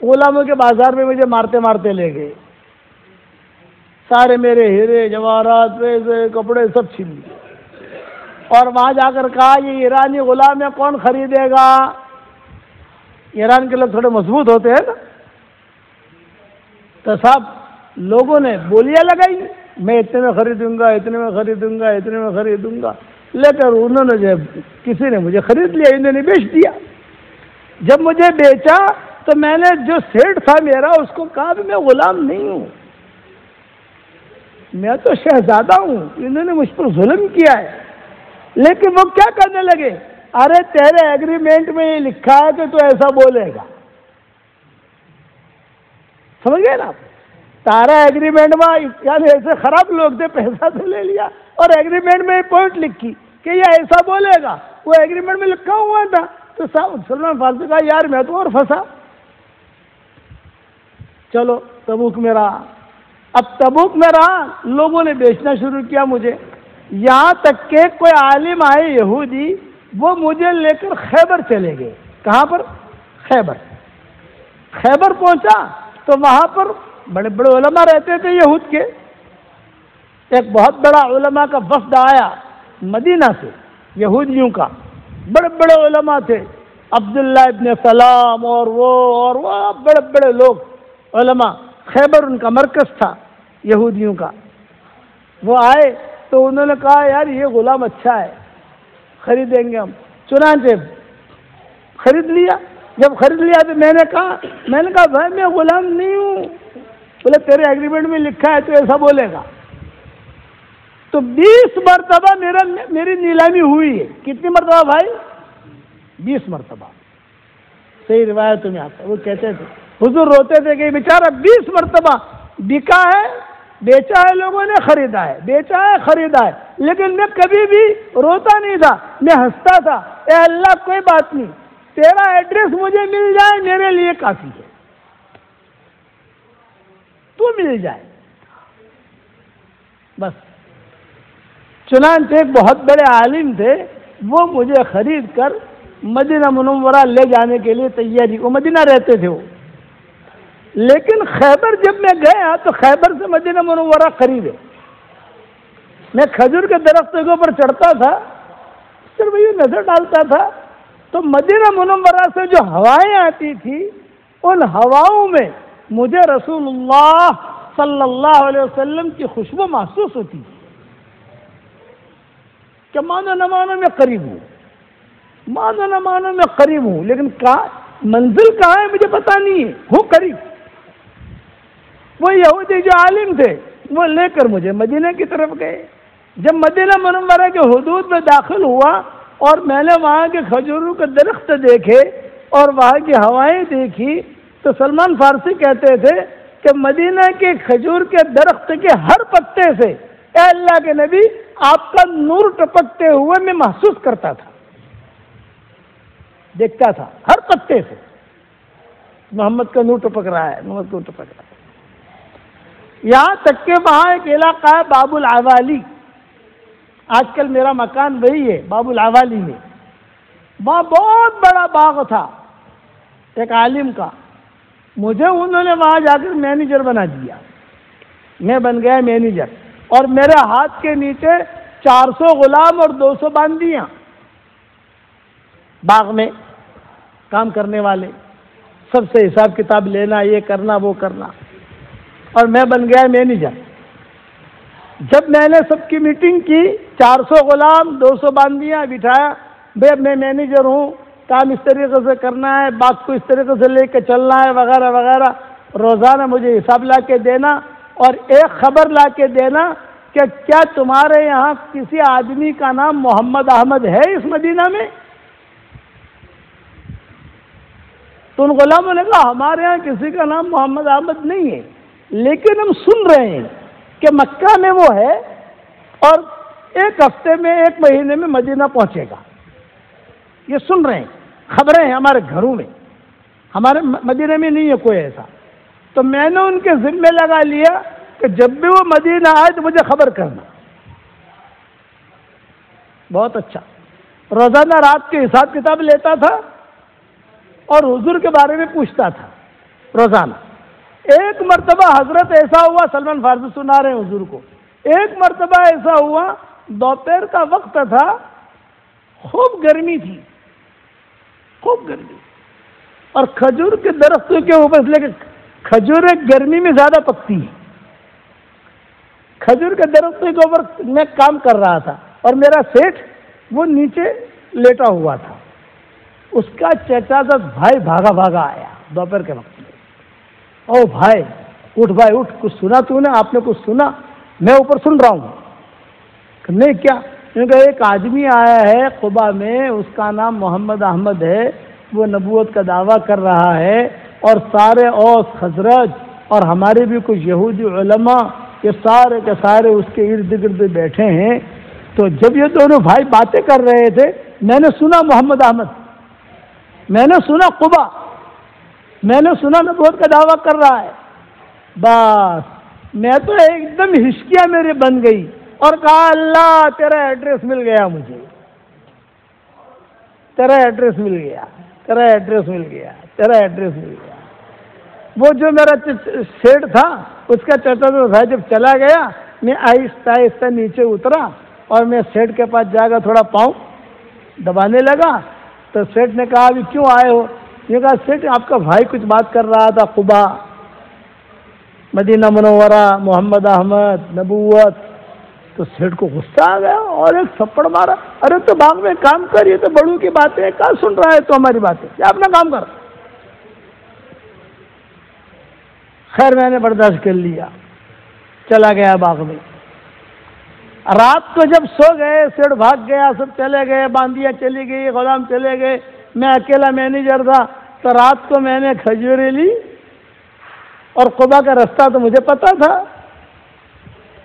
غلاموں کے بازار میں مجھے مارتے مارتے لے گئے، سارے میرے ہیرے جواہرات پیسے کپڑے سب چھین لیے، اور وہاں جا کر کہا یہ ایرانی غلام ہے، کون خریدے گا؟ ایران کے لوگ تھوڑے مضبوط ہوتے ہیں نا، تو صاحب لوگوں نے بولیاں لگائی، میں اتنے میں خریدوں گا، اتنے میں خریدوں گا، اتنے میں خریدوں گا، لے کر انہوں نے جو کسی نے مجھے خرید لیا، انہوں نے بیچ دیا۔ جب مجھے بیچا تو میں نے جو سیٹ تھا میرا اس کو کہا کہ میں غلام نہیں ہوں، میں تو شہزادہ ہوں، انہوں نے مجھ پر ظلم کیا ہے۔ لیکن وہ کیا کرنے لگے، ارے تیرے ایگریمنٹ میں یہ لکھا ہے کہ تو ایسا بولے گا، سمجھ گئے نا؟ تارا ایگریمنٹ میں یعنی ایسے خراب لوگ تھے، پیسہ تو لے لیا اور ایگریمنٹ میں پوائنٹ لکھی کہ یہ ایسا بولے گا، وہ ایگریمنٹ میں لکھا ہوا تھا۔ تو سلمان فارسی کہا یار میں تو اور پھنسا، چلو تبوک میں رہا۔ اب تبوک میں رہا، لوگوں نے بیچنا شروع کیا مجھے، یہاں تک کہ کوئی عالم آئے یہودی، وہ مجھے لے کر خیبر چلے گئے۔ کہاں پر؟ خیبر۔ خیبر پہنچا تو وہاں پر بڑے بڑے علماء رہتے تھے یہود کے، ایک بہت بڑا علماء کا وفد آیا مدینہ سے، یہودیوں کا، بڑے بڑے علماء تھے، عبداللہ ابن سلام اور وہ بڑے بڑے لوگ علماء، خیبر ان کا مرکز تھا یہودیوں کا۔ وہ آئے تو انہوں نے کہا یار یہ غلام اچھا ہے، خریدیں گے ہم، چنانچہ خرید لیا۔ جب خرید لیا تو میں نے کہا بھائی میں غلام نہیں ہوں، بولے تیرے ایگریمنٹ میں لکھا ہے تو ایسا بولے گا۔ تو 20 مرتبہ میری نیلامی ہوئی ہے۔ کتنی مرتبہ بھائی؟ 20 مرتبہ، صحیح روایتوں میں آتا ہے۔ وہ کہتے تھے، حضور روتے تھے کہ بیچارہ 20 مرتبہ بکا ہے، بیچا ہے، لوگوں نے خریدا ہے، بیچا ہے، خریدا ہے، لیکن میں کبھی بھی روتا نہیں تھا، میں ہنستا تھا، اے اللہ کوئی بات نہیں، تیرا ایڈریس مجھے مل جائے میرے لیے کافی ہے، تو مل جائے بس۔ چنانچہ ایک بہت بڑے عالم تھے، وہ مجھے خرید کر مدینہ منورہ لے جانے کے لیے تیاری، وہ مدینہ رہتے تھے وہ، لیکن خیبر جب میں گیا تو خیبر سے مدینہ منورہ قریب ہے۔ میں کھجور کے درخت کے اوپر چڑھتا تھا، صرف یہ نظر ڈالتا تھا تو مدینہ منورہ سے جو ہوائیں آتی تھی ان ہواؤں میں مجھے رسول اللہ صلی اللہ علیہ وسلم کی خوشبو محسوس ہوتی تھی کہ مانو نہ مانو میں قریب ہوں، مانو نہ مانو میں قریب ہوں، لیکن منزل کہاں ہے مجھے پتا نہیں ہے، ہوں قریب۔ وہ یہودی جو عالم تھے وہ لے کر مجھے مدینہ کی طرف گئے۔ جب مدینہ منورہ کے حدود میں داخل ہوا اور میں نے وہاں کے کھجوروں کے درخت دیکھے اور وہاں کی ہوائیں دیکھی تو سلمان فارسی کہتے تھے کہ مدینہ کے کھجور کے درخت کے ہر پتے سے اے اللہ کے نبی آپ کا نور ٹپکتے ہوئے میں محسوس کرتا تھا، دیکھتا تھا، ہر پتے سے محمد کا نور ٹپک رہا ہے، محمد کا نور ٹپک رہا ہے۔ یہاں تک کہ وہاں ایک علاقہ ہے باب العوالی، آج کل میرا مکان وہی ہے باب العوالی میں، وہاں بہت بڑا باغ تھا ایک عالم کا، مجھے انہوں نے وہاں جا کر مینیجر بنا دیا، میں بن گیا مینیجر، اور میرے ہاتھ کے نیچے 400 غلام اور 200 باندیاں، باغ میں کام کرنے والے، سب سے حساب کتاب لینا، یہ کرنا وہ کرنا، اور میں بن گیا مینیجر۔ جب میں نے سب کی میٹنگ کی، 400 غلام 200 باندیاں بٹھایا، بھائی اب میں مینیجر ہوں، کام اس طریقے سے کرنا ہے، بات کو اس طریقے سے لے کے چلنا ہے وغیرہ وغیرہ، روزانہ مجھے حساب لا کے دینا اور ایک خبر لا کے دینا کہ کیا تمہارے یہاں کسی آدمی کا نام محمد احمد ہے اس مدینہ میں؟ تو ان غلاموں نے کہا ہمارے یہاں کسی کا نام محمد احمد نہیں ہے، لیکن ہم سن رہے ہیں کہ مکہ میں وہ ہے اور ایک ہفتے میں ایک مہینے میں مدینہ پہنچے گا، یہ سن رہے ہیں، خبریں ہیں ہمارے گھروں میں، ہمارے مدینہ میں نہیں ہے کوئی ایسا۔ تو میں نے ان کے ذمے لگا لیا کہ جب بھی وہ مدینہ آئے تو مجھے خبر کرنا۔ بہت اچھا، روزانہ رات کے حساب کتاب لیتا تھا اور حضور کے بارے میں پوچھتا تھا روزانہ. ایک مرتبہ حضرت ایسا ہوا، سلمان فارسی سنا رہے ہیں حضور کو، ایک مرتبہ ایسا ہوا دوپہر کا وقت تھا، خوب گرمی تھی، خوب گرمی، اور کھجور کے درختوں کے اوپر، اس لیے کہ کھجوریں گرمی میں زیادہ پکتی ہیں، کھجور کے درختوں کے اوپر میں کام کر رہا تھا، اور میرا سیٹھ وہ نیچے لیٹا ہوا تھا. اس کا چچا بھائی بھاگا بھاگا آیا دوپہر کے وقت میں. او بھائی اٹھ، بھائی اٹھ، کچھ سنا تو نے؟ آپ نے کچھ سنا؟ میں اوپر سن رہا ہوں. نہیں کیا؟ کیونکہ ایک آدمی آیا ہے قبا میں، اس کا نام محمد احمد ہے، وہ نبوت کا دعویٰ کر رہا ہے، اور سارے اوس خزرج اور ہمارے بھی کچھ یہودی علماء یہ سارے کے سارے اس کے ارد گرد بیٹھے ہیں. تو جب یہ دونوں بھائی باتیں کر رہے تھے، میں نے سنا محمد احمد، میں نے سنا قبا، میں نے سنا نبوت کا دعویٰ کر رہا ہے. بس میں تو ایک دم ہچکیاں میرے بن گئی اور کہا اللہ تیرا ایڈریس مل گیا، مجھے تیرا ایڈریس مل گیا، تیرا ایڈریس مل گیا، تیرا ایڈریس مل گیا. وہ جو میرا سیٹ تھا اس کا چچا تو بھائی جب چلا گیا، میں آہستہ آہستہ نیچے اترا اور میں سیٹ کے پاس جا کر تھوڑا پاؤں دبانے لگا. تو سیٹ نے کہا ابھی کیوں آئے ہو؟ یہ کہا سیٹ آپ کا بھائی کچھ بات کر رہا تھا، قبا، مدینہ منورہ، محمد احمد، نبوت. تو سیٹ کو غصہ آ گیا اور ایک تھپڑ مارا. ارے تو باغ میں کام کر، یہ تو بڑوں کی باتیں ہیں، کہاں سن رہا ہے تو ہماری باتیں، کیا اپنا کام کر. خیر میں نے برداشت کر لیا، چلا گیا باغ میں. رات کو جب سو گئے، سیٹ بھاگ گیا، سب چلے گئے، باندیاں چلی گئی، غلام چلے گئے، میں اکیلا مینیجر تھا. تو رات کو میں نے کھجوریں لی، اور قبا کا رستہ تو مجھے پتا تھا.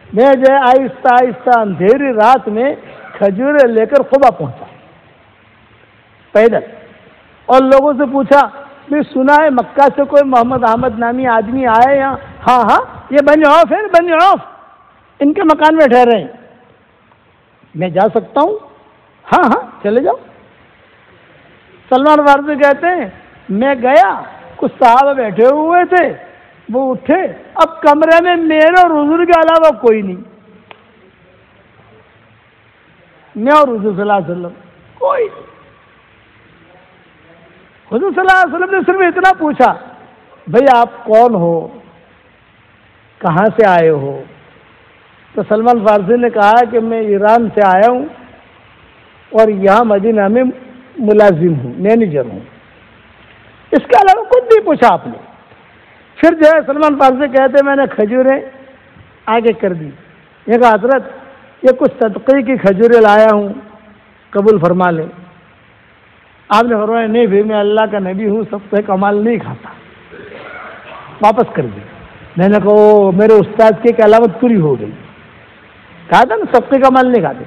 میں جو آہستہ آہستہ اندھیری رات میں کھجوریں لے کر قبا پہنچا پیدل، اور لوگوں سے پوچھا میں سنا ہے مکہ سے کوئی محمد احمد نامی آدمی آئے یہاں؟ ہاں ہاں یہ بنی عوف ہے، بنی عوف، ان کے مکان میں ٹھہرے ہیں، میں جا سکتا ہوں؟ ہاں ہاں چلے جاؤ. سلمان فارسی کہتے ہیں میں گیا، کچھ صحابہ بیٹھے ہوئے تھے، وہ اٹھے، اب کمرے میں میرے اور حضور کے علاوہ کوئی نہیں، میں اور حضور صلی اللہ علیہ وسلم، کوئی نہیں. حضور صلی اللہ علیہ وسلم نے صرف اتنا پوچھا بھئی آپ کون ہو، کہاں سے آئے ہو؟ تو سلمان فارسی نے کہا کہ میں ایران سے آیا ہوں اور یہاں مدینہ میں ملازم ہوں، مینیجر ہوں. اس کے علاوہ کچھ بھی پوچھا آپ نے. پھر جو ہے سلمان فارسی کہتے میں نے کھجوریں آگے کر دی. یہ کہا حضرت یہ کچھ صدقے کی کھجوریں لایا ہوں، قبول فرما لیں. آپ نے فرمایا نہیں بھائی میں اللہ کا نبی ہوں، سب سے کمال نہیں کھاتا، واپس کر دی. میں نے کہا میرے استاد کی ایک علامت پوری ہو گئی، کہا تھا نا سب سے کمال نہیں کھاتے.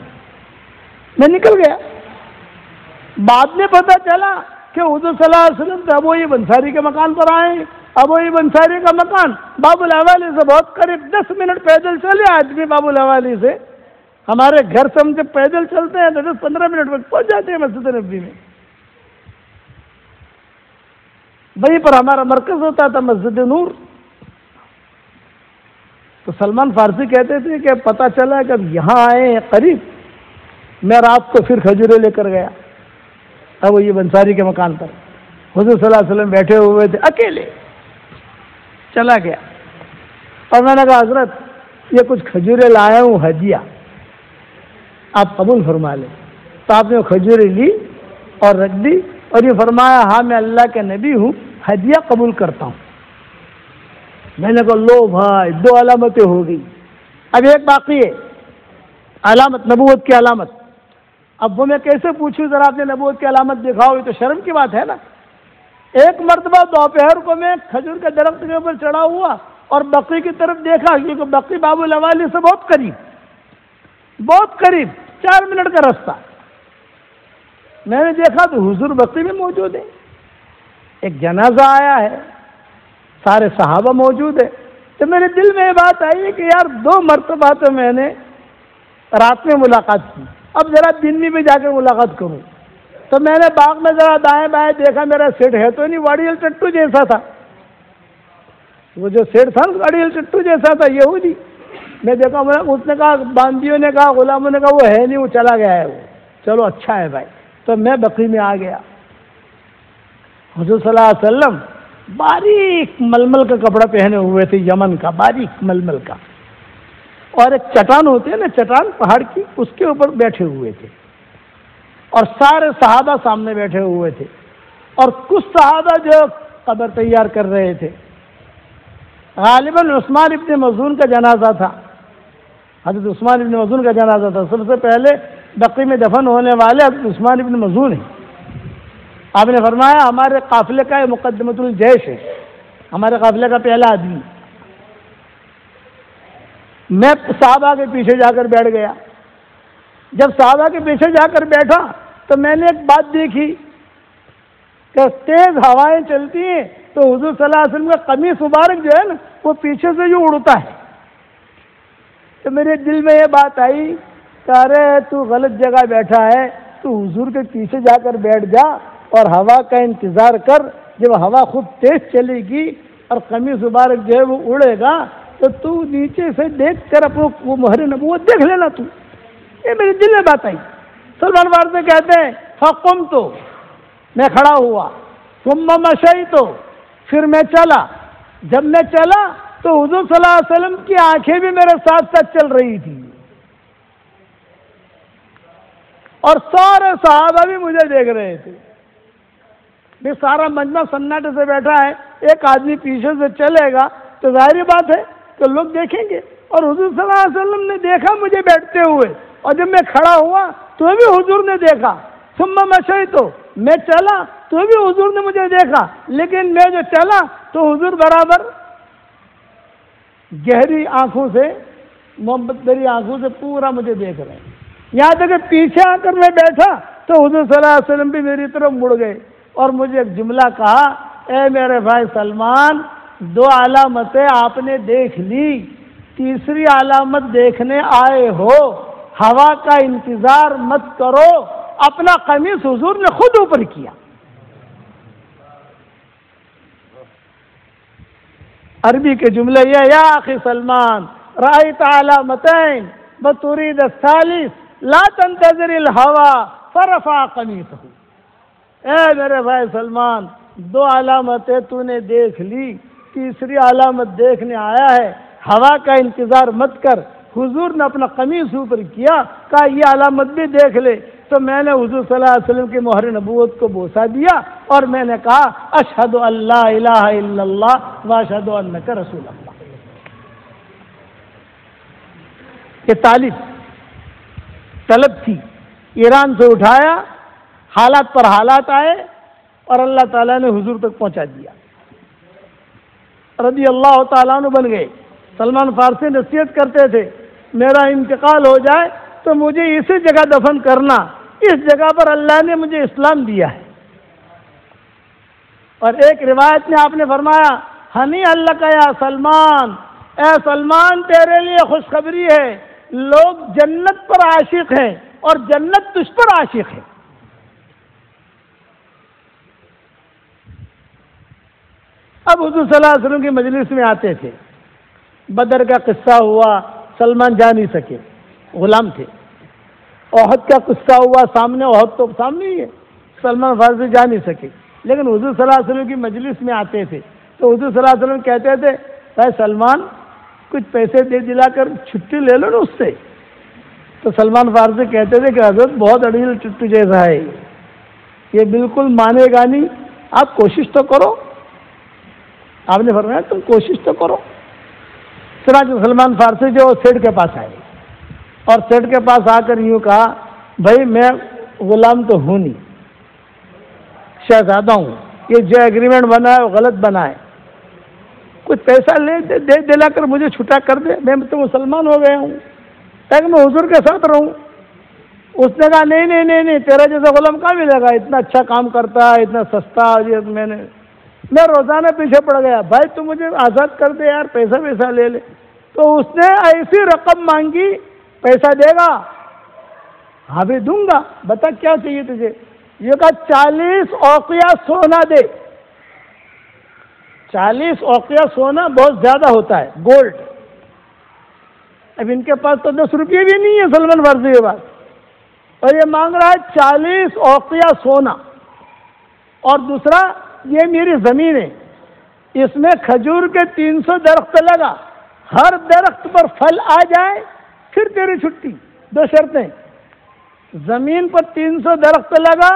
میں نکل گیا. بعد میں پتہ چلا کہ حضور صلی اللہ علیہ وسلم ابوئی بنساری کے مکان پر آئے. ابوئی بنساری کا مکان باب الاوالی سے بہت قریب، 10 منٹ پیدل چلے آدمی باب الاوالی سے. ہمارے گھر سے ہم جب پیدل چلتے ہیں تو 10-15 منٹ میں پہنچ جاتے ہیں مسجد نبوی میں. وہیں پر ہمارا مرکز ہوتا تھا مسجد نور. تو سلمان فارسی کہتے تھے کہ پتہ چلا کہ اب یہاں آئے ہیں قریب. میں رات کو پھر کھجوریں لے کر گیا اب یہ بنساری کے مکان پر. حضور صلی اللہ علیہ وسلم بیٹھے ہوئے تھے اکیلے. چلا گیا اور میں نے کہا حضرت یہ کچھ کھجوریں لایا ہوں ہدیہ، آپ قبول فرما لیں. تو آپ نے وہ کھجوریں لی اور رکھ دی اور یہ فرمایا ہاں میں اللہ کے نبی ہوں، ہدیہ قبول کرتا ہوں. میں نے کہا لو بھائی 2 علامتیں ہو گئی. اب ایک باقی ہے علامت، نبوت کی علامت. اب وہ میں کیسے پوچھوں ذرا آپ نے نبوت کی علامت دکھاؤ، یہ تو شرم کی بات ہے نا. ایک مرتبہ دوپہر کو میں کھجور کے درخت کے اوپر چڑھا ہوا اور بقی کی طرف دیکھا، کیونکہ بقی باب الاوالی سے بہت قریب 4 منٹ کا رستہ. میں نے دیکھا تو حضور بقی میں موجود ہے، ایک جنازہ آیا ہے، سارے صحابہ موجود ہیں. تو میرے دل میں یہ بات آئی کہ یار 2 مرتبہ تو میں نے رات میں ملاقات کی، اب ذرا دن میں بھی جا کے ملاقات کروں. تو میں نے باغ میں ذرا دائیں بائیں دیکھا، میرا سیٹ ہے تو نہیں، واڑیل ٹٹو جیسا تھا. وہ جو سیٹ تھا نا اڑیل چٹو جیسا تھا یہودی، میں دیکھا، اس نے کہا، باندیوں نے کہا، غلاموں نے کہا وہ ہے نہیں، وہ چلا گیا ہے وہ، چلو اچھا ہے بھائی۔ تو میں بقی میں آ گیا، حضور صلی اللہ علیہ وسلم باریک ململ کا کپڑا پہنے ہوئے تھے، یمن کا باریک ململ کا، اور ایک چٹان ہوتی ہے نا، چٹان پہاڑ کی، اس کے اوپر بیٹھے ہوئے تھے، اور سارے صحابہ سامنے بیٹھے ہوئے تھے، اور کچھ صحابہ جو قبر تیار کر رہے تھے۔ غالباً عثمان ابن مظعون کا جنازہ تھا، حضرت عثمان ابن مظعون کا جنازہ تھا، سب سے پہلے بقی میں دفن ہونے والے حضرت عثمان ابن مظعون ہیں۔ آپ نے فرمایا ہمارے قافلے کا یہ مقدمۃ الجیش ہے، ہمارے قافلے کا پہلا آدمی۔ میں صحابہ کے پیچھے جا کر بیٹھ گیا۔ جب صحابہ کے پیچھے جا کر بیٹھا تو میں نے ایک بات دیکھی کہ تیز ہوائیں چلتی ہیں تو حضور صلی اللہ علیہ وسلم کا قمیص مبارک جو ہے نا وہ پیچھے سے جو اڑتا ہے، تو میرے دل میں یہ بات آئی کہ ارے تو غلط جگہ بیٹھا ہے، تو حضور کے پیچھے جا کر بیٹھ جا اور ہوا کا انتظار کر، جب ہوا خود تیز چلے گی اور قمیص مبارک جو ہے وہ اڑے گا تو نیچے سے دیکھ کر اپنا وہ مہر نبوت دیکھ لینا تو۔ یہ میرے دل میں بات آئی۔ سلمان فارسی کہتے ہیں فقمت، تو میں کھڑا ہوا، ثم مشیت، تو پھر میں چلا۔ جب میں چلا تو حضور صلی اللہ علیہ وسلم کی آنکھیں بھی میرے ساتھ ساتھ چل رہی تھی، اور سارے صحابہ بھی مجھے دیکھ رہے تھے۔ یہ سارا مجمع سناٹے سے بیٹھا ہے، ایک آدمی پیچھے سے چلے گا تو ظاہری بات ہے کہ لوگ دیکھیں گے، اور حضور صلی اللہ علیہ وسلم نے دیکھا مجھے بیٹھتے ہوئے، اور جب میں کھڑا ہوا تو بھی حضور نے دیکھا۔ ثم مشیت، تو میں چلا تو بھی حضور نے مجھے دیکھا، لیکن میں جو چلا تو حضور برابر گہری آنکھوں سے، محبت بھری آنکھوں سے پورا مجھے دیکھ رہے ہیں۔ یہاں تک کہ پیچھے آ کر میں بیٹھا تو حضور صلی اللہ علیہ وسلم بھی میری طرف مڑ گئے اور مجھے ایک جملہ کہا، اے میرے بھائی سلمان، 2 علامتیں آپ نے دیکھ لی، تیسری علامت دیکھنے آئے ہو، ہوا کا انتظار مت کرو۔ اپنا قمیص حضور نے خود اوپر کیا۔ عربی کے جملے یہ، یا اخی سلمان رأیت علامتین بترید الثالث لا تنتظر الہوا فرفع قمیصہ۔ اے میرے بھائی سلمان، 2 علامتیں تو نے دیکھ لی، تیسری علامت دیکھنے آیا ہے، ہوا کا انتظار مت کر۔ حضور نے اپنا قمیص اوپر کیا، کہا یہ علامت بھی دیکھ لے، تو میں نے حضور صلی اللہ علیہ وسلم کی مہر نبوت کو بوسہ دیا اور میں نے کہا اشہد ان لا الہ الا اللہ واشہد انک رسول اللہ۔ یہ طلب تھی، ایران سے اٹھایا، حالات پر حالات آئے اور اللہ تعالیٰ نے حضور تک پہنچا دیا، رضی اللہ تعالیٰ عنہ بن گئے۔ سلمان فارسی نصیحت کرتے تھے میرا انتقال ہو جائے تو مجھے اسی جگہ دفن کرنا، اس جگہ پر اللہ نے مجھے اسلام دیا ہے۔ اور ایک روایت میں آپ نے فرمایا ہنی اللہ کا یا سلمان، اے سلمان تیرے لیے خوشخبری ہے، لوگ جنت پر عاشق ہیں اور جنت تجھ پر عاشق ہے۔ اب حضور صلی اللہ علیہ وسلم کی مجلس میں آتے تھے، بدر کا قصہ ہوا، سلمان جا نہیں سکے، غلام تھے۔ احد کا قصہ ہوا، سامنے احد تو سامنے ہی ہے، سلمان فارسی جا نہیں سکے، لیکن حضور صلی اللہ علیہ وسلم کی مجلس میں آتے تھے تو حضور صلی اللہ علیہ وسلم کہتے تھے بھائی سلمان کچھ پیسے دے دلا کر چھٹی لے لو نا اس سے۔ تو سلمان فارسی کہتے تھے کہ حضرت بہت اڑیل چٹو جیسا ہے، یہ بالکل مانے گا نہیں، آپ کوشش تو کرو۔ آپ نے فرمایا تم کوشش تو کرو۔ چنانچہ سلمان فارسی جو سیٹھ کے پاس آئے اور سیٹھ کے پاس آ کر یوں کہا بھائی میں غلام تو ہوں نہیں، شہزادہ ہوں، یہ جو ایگریمنٹ بنا ہے وہ غلط بنا ہے، کچھ پیسہ دے دلا کر مجھے چھٹا کر دے، میں تو مسلمان ہو گیا ہوں تاکہ میں حضور کے ساتھ رہوں۔ اس نے کہا نہیں نہیں نہیں نہیں، تیرا جیسا غلام کہاں ملے گا، اتنا اچھا کام کرتا ہے، اتنا سستا، میں روزانہ پیچھے پڑ گیا، بھائی تو مجھے آزاد کر دے یار، پیسہ لے لے۔ تو اس نے ایسی رقم مانگی، پیسہ دے گا؟ ہاں بھی دوں گا، بتا کیا چاہیے تجھے؟ یہ کہا 40 اوقیہ سونا دے، 40 اوقیہ سونا بہت زیادہ ہوتا ہے، گولڈ. اب ان کے پاس تو 10 روپئے بھی نہیں ہے سلمان فارسی کے پاس، اور یہ مانگ رہا ہے 40 اوقیہ سونا. اور دوسرا، یہ میری زمین ہے، اس میں کھجور کے 300 درخت لگا، ہر درخت پر پھل آ جائے پھر تیری چھٹی. 2 شرطیں، زمین پر 300 درخت لگا،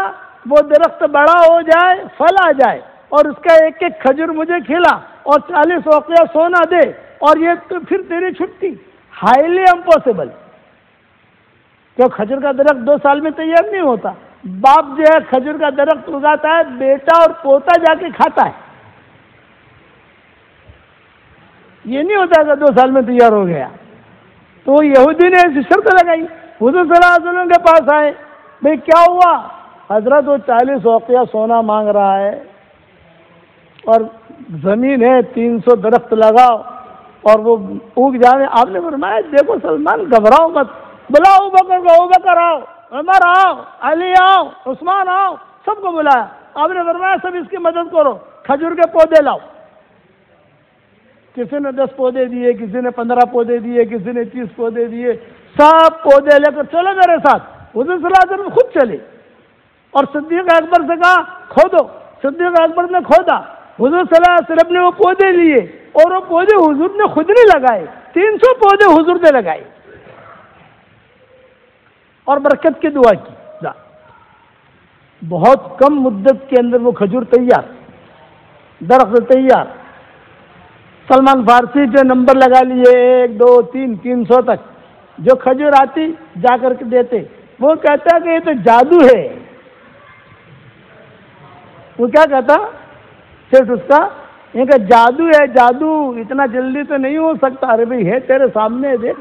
وہ درخت بڑا ہو جائے، پھل آ جائے، اور اس کا ایک ایک کھجور مجھے کھلا، اور 40 اوقیہ سونا دے، اور یہ تو پھر تیری چھٹی. Highly impossible. کیوں؟ کھجور کا درخت 2 سال میں تیار نہیں ہوتا. باپ جو ہے کھجور کا درخت اگاتا ہے، بیٹا اور پوتا جا کے کھاتا ہے. یہ نہیں ہوتا کہ 2 سال میں تیار ہو گیا. تو یہودی نے ایسی شرط لگائی. حضور صلی اللہ علیہ وسلم کے پاس آئے، بھئی کیا ہوا؟ حضرت وہ 40 اوقیہ سونا مانگ رہا ہے، اور زمین ہے 300 درخت لگاؤ اور وہ اگ جانے. آپ نے فرمایا دیکھو سلمان، گھبراؤ مت، بلاؤ ابوبکر کو، ابوبکر آؤ، عمر آؤ، علی آؤ، عثمان آؤ، سب کو بلایا. آپ نے فرمایا سب اس کی مدد کرو، کھجور کے پودے لاؤ. کسی نے 10 پودے دیے، کسی نے 15 پودے دیے، کسی نے 30 پودے دیے. سب پودے لے کر چلو میرے ساتھ. حضور صلی اللہ علیہ وسلم خود چلے اور صدیق اکبر سے کہا کھودو. صدیق اکبر نے کھودا. حضور صلی اللہ علیہ وسلم نے وہ پودے لیے، اور وہ پودے حضور نے خود نہیں لگائے، 300 پودے حضور نے لگائے اور برکت کی دعا کی. بہت کم مدت کے اندر وہ کھجور تیار، درخت تیار. سلمان فارسی جو نمبر لگا لیے 1 2 3 300 تک، جو کھجور آتی جا کر کے دیتے. وہ کہتا ہے کہ یہ تو جادو ہے. وہ کیا کہتا صرف اس کا، یہ کہ جادو ہے، جادو اتنا جلدی تو نہیں ہو سکتا. ارے بھائی ہے تیرے سامنے، دیکھ.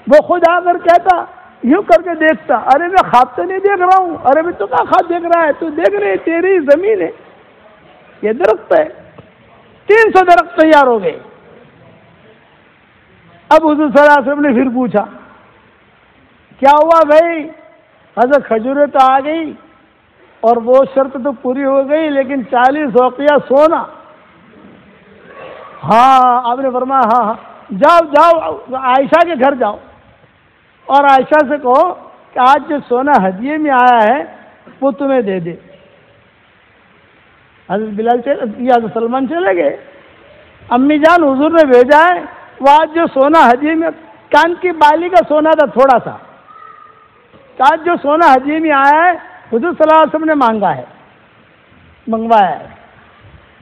وہ خود آ کر کہتا، یوں کر کے دیکھتا، ارے میں خواب تو نہیں دیکھ رہا ہوں. ارے بھائی تو کیا خواب دیکھ رہا ہے؟ تو دیکھ رہے تیری زمین ہے، یہ درخت ہے. 300 درخت تیار ہو گئے. اب حضور صلی اللہ علیہ وسلم نے پھر پوچھا کیا ہوا بھائی؟ حضرت کھجوریں تو آ گئی اور وہ شرط تو پوری ہو گئی، لیکن 40 اوقیہ سونا. ہاں. آپ نے فرمایا ہاں ہاں، جاؤ جاؤ عائشہ کے گھر جاؤ اور عائشہ سے کہو کہ آج جو سونا ہدیے میں آیا ہے وہ تمہیں دے دے. حضرت بلال حضرت سلمان چلے گئے. امی جان حضور نے بھیجا ہے، وہ آج جو سونا ہدیے میں، کان کی بالی کا سونا تھا تھوڑا سا، آج جو سونا ہدیے میں آیا ہے حضور صلی اللہ علیہ وسلم نے مانگا ہے، منگوایا ہے.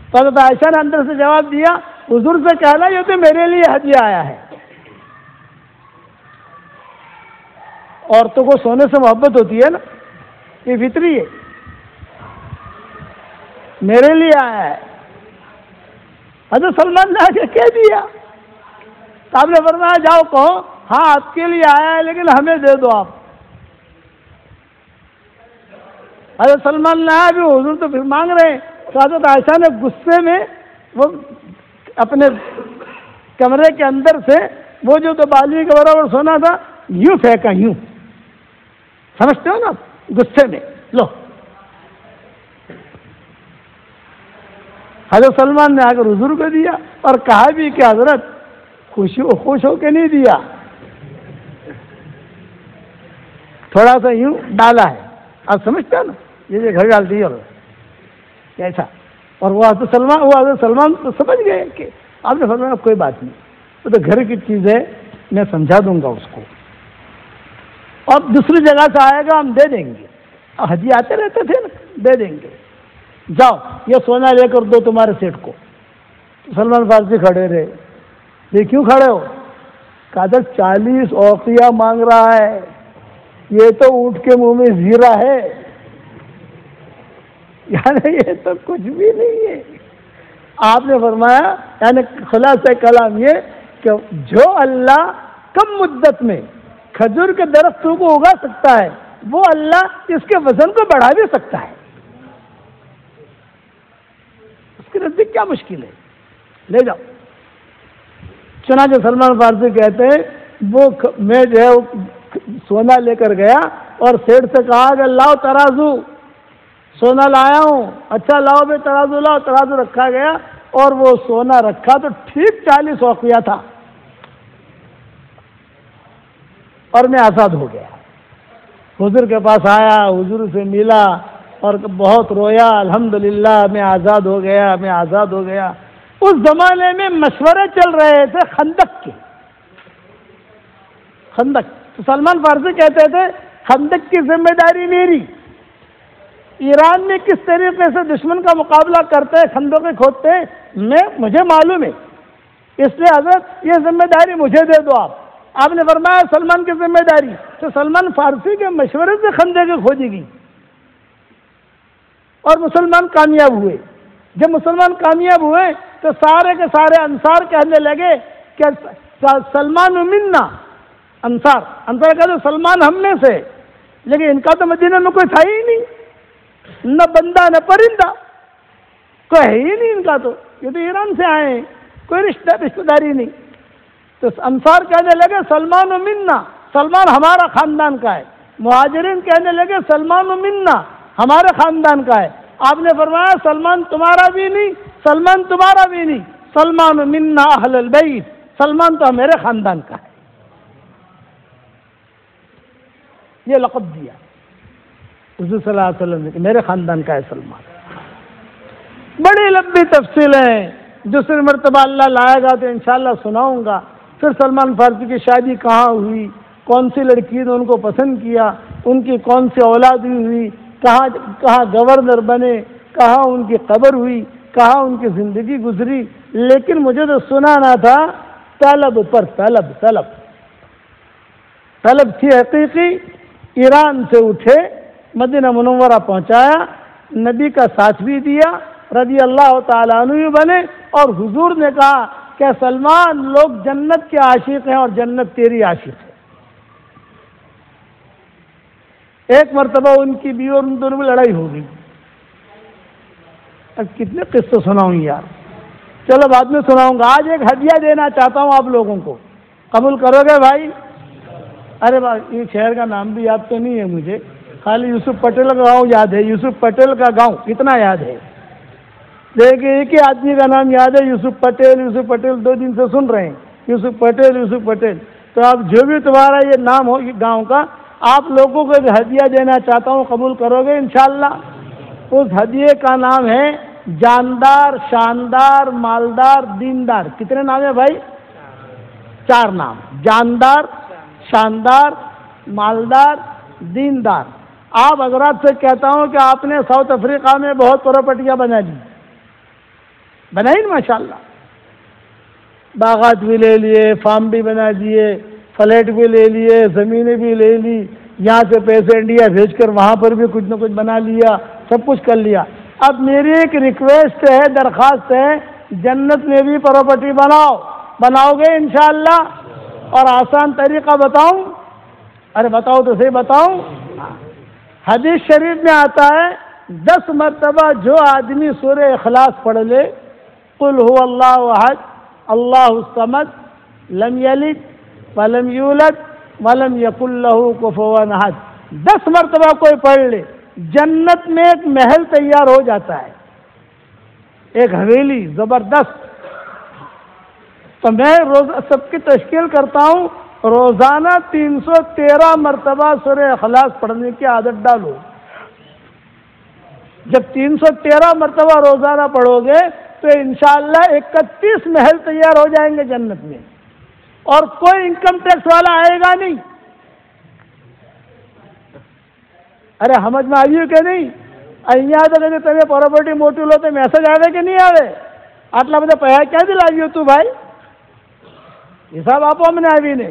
تو حضرت عائشہ نے اندر سے جواب دیا، حضور سے کہنا یہ تو میرے لیے ہدیہ آیا ہے. عورتوں کو سونے سے محبت ہوتی ہے نا، یہ فطری ہے. میرے لیے آیا ہے. حضرت سلمان نے آ کے کہہ دیا. آپ نے فرمایا جاؤ کہو ہاں آپ کے لیے آیا ہے لیکن ہمیں دے دو آپ. حضرت سلمان نے آیا بھی، حضور تو پھر مانگ رہے ہیں. تو حضرت عائشہ نے غصے میں وہ اپنے کمرے کے اندر سے وہ جو تو بالی کے برابر سونا تھا یوں پھینکا، یوں، سمجھتے ہو نا، غصے میں. لو. حضرت سلمان نے آ کر حضور کو دیا اور کہا بھی کہ حضرت خوش ہو کے نہیں دیا، تھوڑا سا یوں ڈالا ہے. آپ سمجھتے ہو نا، یہ گھر ڈالتی ہے ایسا. اور وہ حضرت سلمان تو سمجھ گئے کہ آپ نے فرمایا کوئی بات نہیں، وہ تو گھر کی چیز ہے، میں سمجھا دوں گا اس کو، اور دوسری جگہ سے آئے گا ہم دے دیں گے. ہدیے آتے رہتے تھے نا، دے دیں گے. جاؤ یہ سونا لے کر دو تمہارے سیٹ کو. سلمان فارسی کھڑے رہے. یہ کیوں کھڑے ہو؟ کہا تھا 40 اوقیہ مانگ رہا ہے، یہ تو اونٹ کے منہ میں زیرہ ہے، یعنی یہ تو کچھ بھی نہیں ہے. آپ نے فرمایا یعنی خلاصہ کلام یہ کہ جو اللہ کم مدت میں کھجور کے درختوں کو اگا سکتا ہے، وہ اللہ اس کے وزن کو بڑھا بھی سکتا ہے. اس کے نزدیک کیا مشکل ہے؟ لے جاؤ. چنانچہ سلمان فارسی کہتے ہیں وہ میں جو ہے سونا لے کر گیا اور سیٹ سے کہا کہ لاؤ ترازو، سونا لایا ہوں. اچھا لاؤ بھائی ترازو لاؤ. ترازو رکھا گیا اور وہ سونا رکھا تو ٹھیک 40 اوقیہ تھا اور میں آزاد ہو گیا. حضور کے پاس آیا, حضور سے ملا اور بہت رویا, الحمدللہ میں آزاد ہو گیا, میں آزاد ہو گیا. اس زمانے میں مشورے چل رہے تھے خندق کے. خندق تو سلمان فارسی کہتے تھے خندق کی ذمہ داری میری. ایران میں کس طریقے سے دشمن کا مقابلہ کرتے ہیں, خندقیں کھودتے ہیں, مجھے معلوم ہے, اس لیے حضرت یہ ذمہ داری مجھے دے دو. آپ نے فرمایا سلمان کی ذمہ داری, تو سلمان فارسی کے مشورے سے خندقیں کھودی گئی اور مسلمان کامیاب ہوئے. جب مسلمان کامیاب ہوئے تو سارے کے سارے انصار کہنے لگے کہ سلمان منا. انصار کہتے سلمان ہم میں سے, لیکن ان کا تو مدینہ میں کوئی تھا ہی نہیں, نہ بندہ نہ پرندہ, کوئی ہے ہی نہیں ان کا, تو یہ تو ایران سے آئے ہیں, کوئی رشتہ داری نہیں. تو انصار کہنے لگے سلمان منا, سلمان ہمارا خاندان کا ہے. مہاجرین کہنے لگے سلمان منا, ہمارے خاندان کا ہے. آپ نے فرمایا سلمان تمہارا بھی نہیں, سلمان تمہارا بھی نہیں, سلمان منا اہل البیت, سلمان تو میرے خاندان کا ہے. یہ لقب دیا حضور صلی اللہ علیہ وسلم نے کہ میرے خاندان کا ہے سلمان. بڑی لمبی تفصیل ہے, دوسری مرتبہ اللہ لائے گا تو انشاءاللہ سناؤں گا. پھر سلمان فارسی کی شادی کہاں ہوئی, کون سی لڑکی نے ان کو پسند کیا, ان کی کون سی اولاد ہوئی, کہاں گورنر بنے, کہاں ان کی قبر ہوئی, کہاں ان کی زندگی گزری. لیکن مجھے تو سنانا تھا طلب پر طلب تھی حقیقی. ایران سے اٹھے, مدینہ منورہ پہنچایا, نبی کا ساتھ بھی دیا, رضی اللہ تعالیٰ عنہ بنے. اور حضور نے کہا کہ سلمان لوگ جنت کے عاشق ہیں اور جنت تیری عاشق ہے. ایک مرتبہ ان کی بیوی اور ان دونوں میں لڑائی ہو گئی. اب کتنے قصے سناؤں یار, چلو بعد میں سناؤں گا. آج ایک ہدیہ دینا چاہتا ہوں آپ لوگوں کو, قبول کرو گے بھائی؟ ارے بھائی یہ شہر کا نام بھی یاد تو نہیں ہے مجھے, خالی یوسف پٹیل کا گاؤں یاد ہے, یوسف پٹیل کا گاؤں اتنا یاد ہے. دیکھیے ایک ہی آدمی کا نام یاد ہے, یوسف پٹیل. 2 دن سے سن رہے ہیں یوسف پٹیل. تو آپ جو بھی تمہارا یہ نام ہو گاؤں کا, آپ لوگوں کو ایک ہدیہ دینا چاہتا ہوں, قبول کرو گے انشاءاللہ؟ اس ہدیے کا نام ہے جاندار, شاندار, مالدار, دیندار. کتنے نام ہے بھائی؟ 4 نام. جاندار, شاندار, مالدار, دیندار. آپ حضرات سے کہتا ہوں کہ آپ نے ساؤتھ افریقہ میں بہت پراپرٹیاں بنائی ماشاءاللہ, باغات بھی لے لیے, فارم بھی بنا دیے, فلیٹ بھی لے لیے, زمینیں بھی لے لی, یہاں سے پیسے انڈیا بھیج کر وہاں پر بھی کچھ نہ کچھ بنا لیا, سب کچھ کر لیا. اب میری ایک ریکویسٹ ہے, درخواست ہے, جنت میں بھی پراپرٹی بناؤ گے انشاءاللہ؟ اور آسان طریقہ بتاؤں؟ ارے بتاؤ تو صحیح, بتاؤں. حدیث شریف میں آتا ہے 10 مرتبہ جو آدمی سورہ اخلاص پڑھ لے, قل هو اللہ احد اللہ الصمد لم یلد ولم یولد ولم یکن له کفوا احد, 10 مرتبہ کوئی پڑھ لے, جنت میں ایک محل تیار ہو جاتا ہے, ایک حویلی زبردست. تو میں روز سب کی تشکیل کرتا ہوں, روزانہ 313 مرتبہ سورہ اخلاص پڑھنے کی عادت ڈالو. جب 313 مرتبہ روزانہ پڑھو گے تو انشاءاللہ 31 محل تیار ہو جائیں گے جنت میں, اور کوئی انکم ٹیکس والا آئے گا نہیں. ارے سمجھ میں آئی کہ نہیں؟ અહીંયા તો કદી તમે પ્રોપર્ટી મોટી લો તો મેસેજ આવે કે નહીં આવે? આટલા બધા પૈસા ક્યાંથી લાવ્યો તું ભાઈ? હિસાબ આપો અમને આવીને.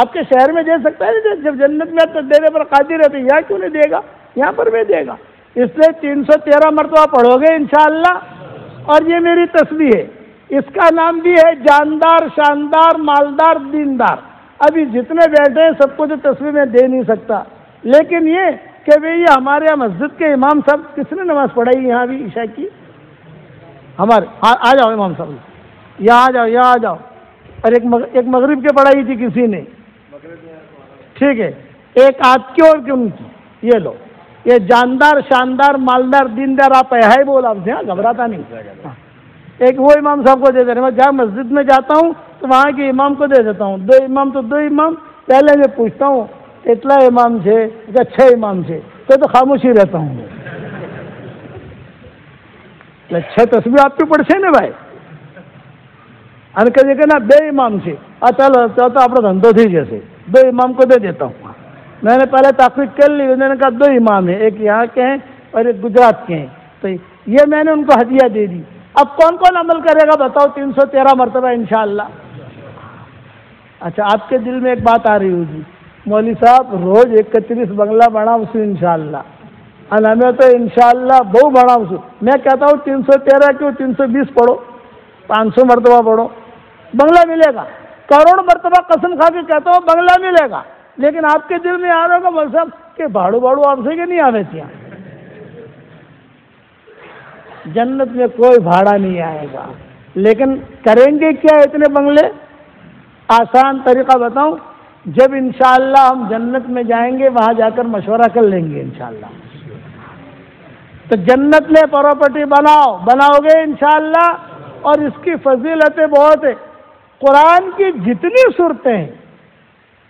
آپ کے شہر میں دے سکتا ہے، جب جنت میں تو دینے پر قادر ہے تو یہاں کیوں نہیں دے گا؟ یہاں پر بھی دے گا. اس لیے 313 مرتبہ پڑھو گے انشاءاللہ. اور یہ میری تسبیح ہے، اس کا نام بھی ہے جاندار، شاندار، مالدار، دیندار. ابھی جتنے بیٹھے ہیں سب کو تو تسبیح میں دے نہیں سکتا، لیکن یہ کہ بھئی یہ ہمارے یہاں مسجد کے امام صاحب کس نے نماز پڑھائی یہاں بھی عشاء کی؟ ہمارے آ جاؤ امام صاحب، یہاں آ جاؤ، یہاں آ جاؤ. اور ایک مغرب کے پڑھائی تھی کسی نے، ٹھیک ہے، ایک آج کی اور ان کی. یہ لو، یہ جاندار، شاندار، مالدار، دیندار، آپ ہے بول آپ سے، گھبراتا نہیں. ایک وہ امام صاحب کو دے دینا. میں جہاں مسجد میں جاتا ہوں تو وہاں کے امام کو دے دیتا ہوں. 2 امام تو 2 امام. پہلے میں پوچھتا ہوں اتنا امام سے کہ 6 امام سے، تو خاموش ہی رہتا ہوں. 6 تسبیح آپ کی پڑھے نا بھائی، ان کے دیکھے نا 2 امام سے. چلو تو اپنا دھندو تھی جیسے 2 امام کو دے دیتا ہوں. میں نے پہلے تحقیق کر لی، انہوں نے کہا 2 امام ہیں، ایک یہاں کے ہیں اور ایک گجرات کے ہیں. تو یہ میں نے ان کو ہدیہ دے دی. اب کون کون عمل کرے گا بتاؤ 313 مرتبہ انشاءاللہ؟ اچھا، آپ کے دل میں ایک بات آ رہی ہوگی، مولوی صاحب روز 31 بنگلہ بڑا اسو انشاءاللہ، اور ہمیں تو انشاءاللہ بہت بڑا اسو. میں کہتا ہوں 313 کیوں، 320 پڑھو، 500 مرتبہ پڑھو، بنگلہ ملے گا. کروڑ مرتبہ قسم کھا کے کہتا ہوں بنگلہ ملے گا. لیکن آپ کے دل میں آ رہا ہوگا مولوی صاحب کہ بھاڑو آپ سے کہ نہیں آوے تھے. جنت میں کوئی بھاڑا نہیں آئے گا. لیکن کریں گے کیا اتنے بنگلے؟ آسان طریقہ بتاؤں، جب انشاءاللہ ہم جنت میں جائیں گے وہاں جا کر مشورہ کر لیں گے انشاءاللہ. تو جنت میں پراپرٹی بناؤ گے انشاءاللہ. اور اس کی فضیلتیں بہت ہیں. قرآن کی جتنی صورتیں ہیں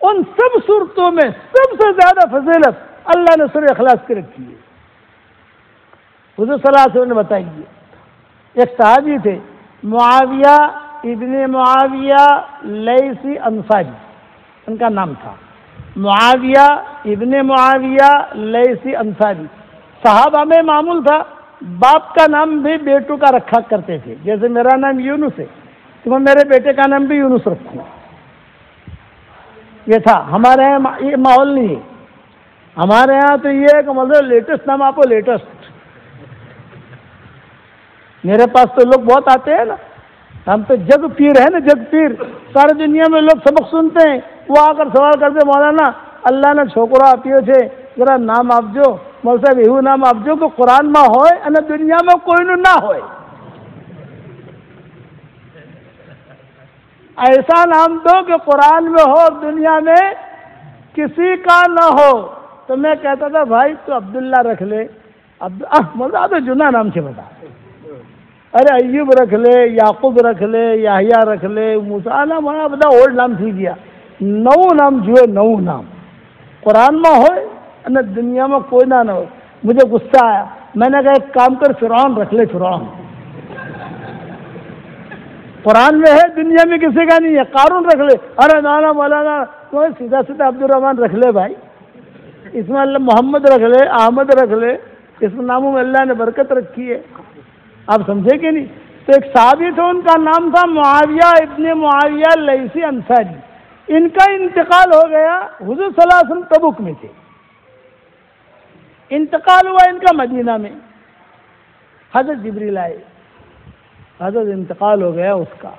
ان سب صورتوں میں سب سے زیادہ فضیلت اللہ نے سورہ اخلاص کی رکھی ہے. حضور صلی اللہ علیہ وسلم نے بتائی ہے. ایک صحابی تھے معاویہ ابن معاویہ لیثی انصاری، ان کا نام تھا معاویہ ابن معاویہ لیثی انصاری. صحابہ میں معمول تھا باپ کا نام بھی بیٹوں کا رکھا کرتے تھے. جیسے میرا نام یونس ہے تو میں میرے بیٹے کا نام بھی یونس رکھوں. یہ تھا. ہمارے یہاں یہ ماحول نہیں ہے. ہمارے یہاں تو یہ ہے کہ مطلب لیٹسٹ نام آپ کو لیٹسٹ. میرے پاس تو لوگ بہت آتے ہیں نا، ہم تو جگ پیر ہے نا، جگ پیر. ساری دنیا میں لوگ سبق سنتے ہیں، وہ آ کر سوال کرتے مولانا اللہ نے چھوکرا آپیو چھے ذرا نام آپ جو مول صاحب یہ نام آپ جو کہ قرآن میں ہوئے اور دنیا میں کوئی نہ ہوئے. ایسا نام دو کہ قرآن میں ہو اور دنیا میں کسی کا نہ ہو. تو میں کہتا تھا بھائی تو عبداللہ رکھ لے، مزہ تو جنا نام سے بتا. ارے ایوب رکھ لے، یعقوب رکھ لے، یحییٰ رکھ لے، موسیٰ نام ہونا بتا اولڈ نام تھی گیا. 9 نام جو ہے 9 نام قرآن میں ہوئے نہ دنیا میں کوئی نہ ہو. مجھے غصہ آیا، میں نے کہا ایک کام کر فرعون رکھ لے. فرعون قرآن میں ہے دنیا میں کسی کا نہیں ہے. قارون رکھ لے. ارے نانا مولانا کوئی سیدھا سیدھا عبد الرحمان رکھ لے بھائی. اس میں اللہ محمد رکھ لے، احمد رکھ لے. اس میں ناموں میں اللہ نے برکت رکھی ہے. آپ سمجھے کہ نہیں؟ تو ایک صحابی تھا ان کا نام تھا معاویہ ابن معاویہ لیثی انصاری. ان کا انتقال ہو گیا. حضور صلی اللہ علیہ وسلم تبوک میں تھے، انتقال ہوا ان کا مدینہ میں. حضرت جبریل آئے، حضرت انتقال ہو گیا اس کا،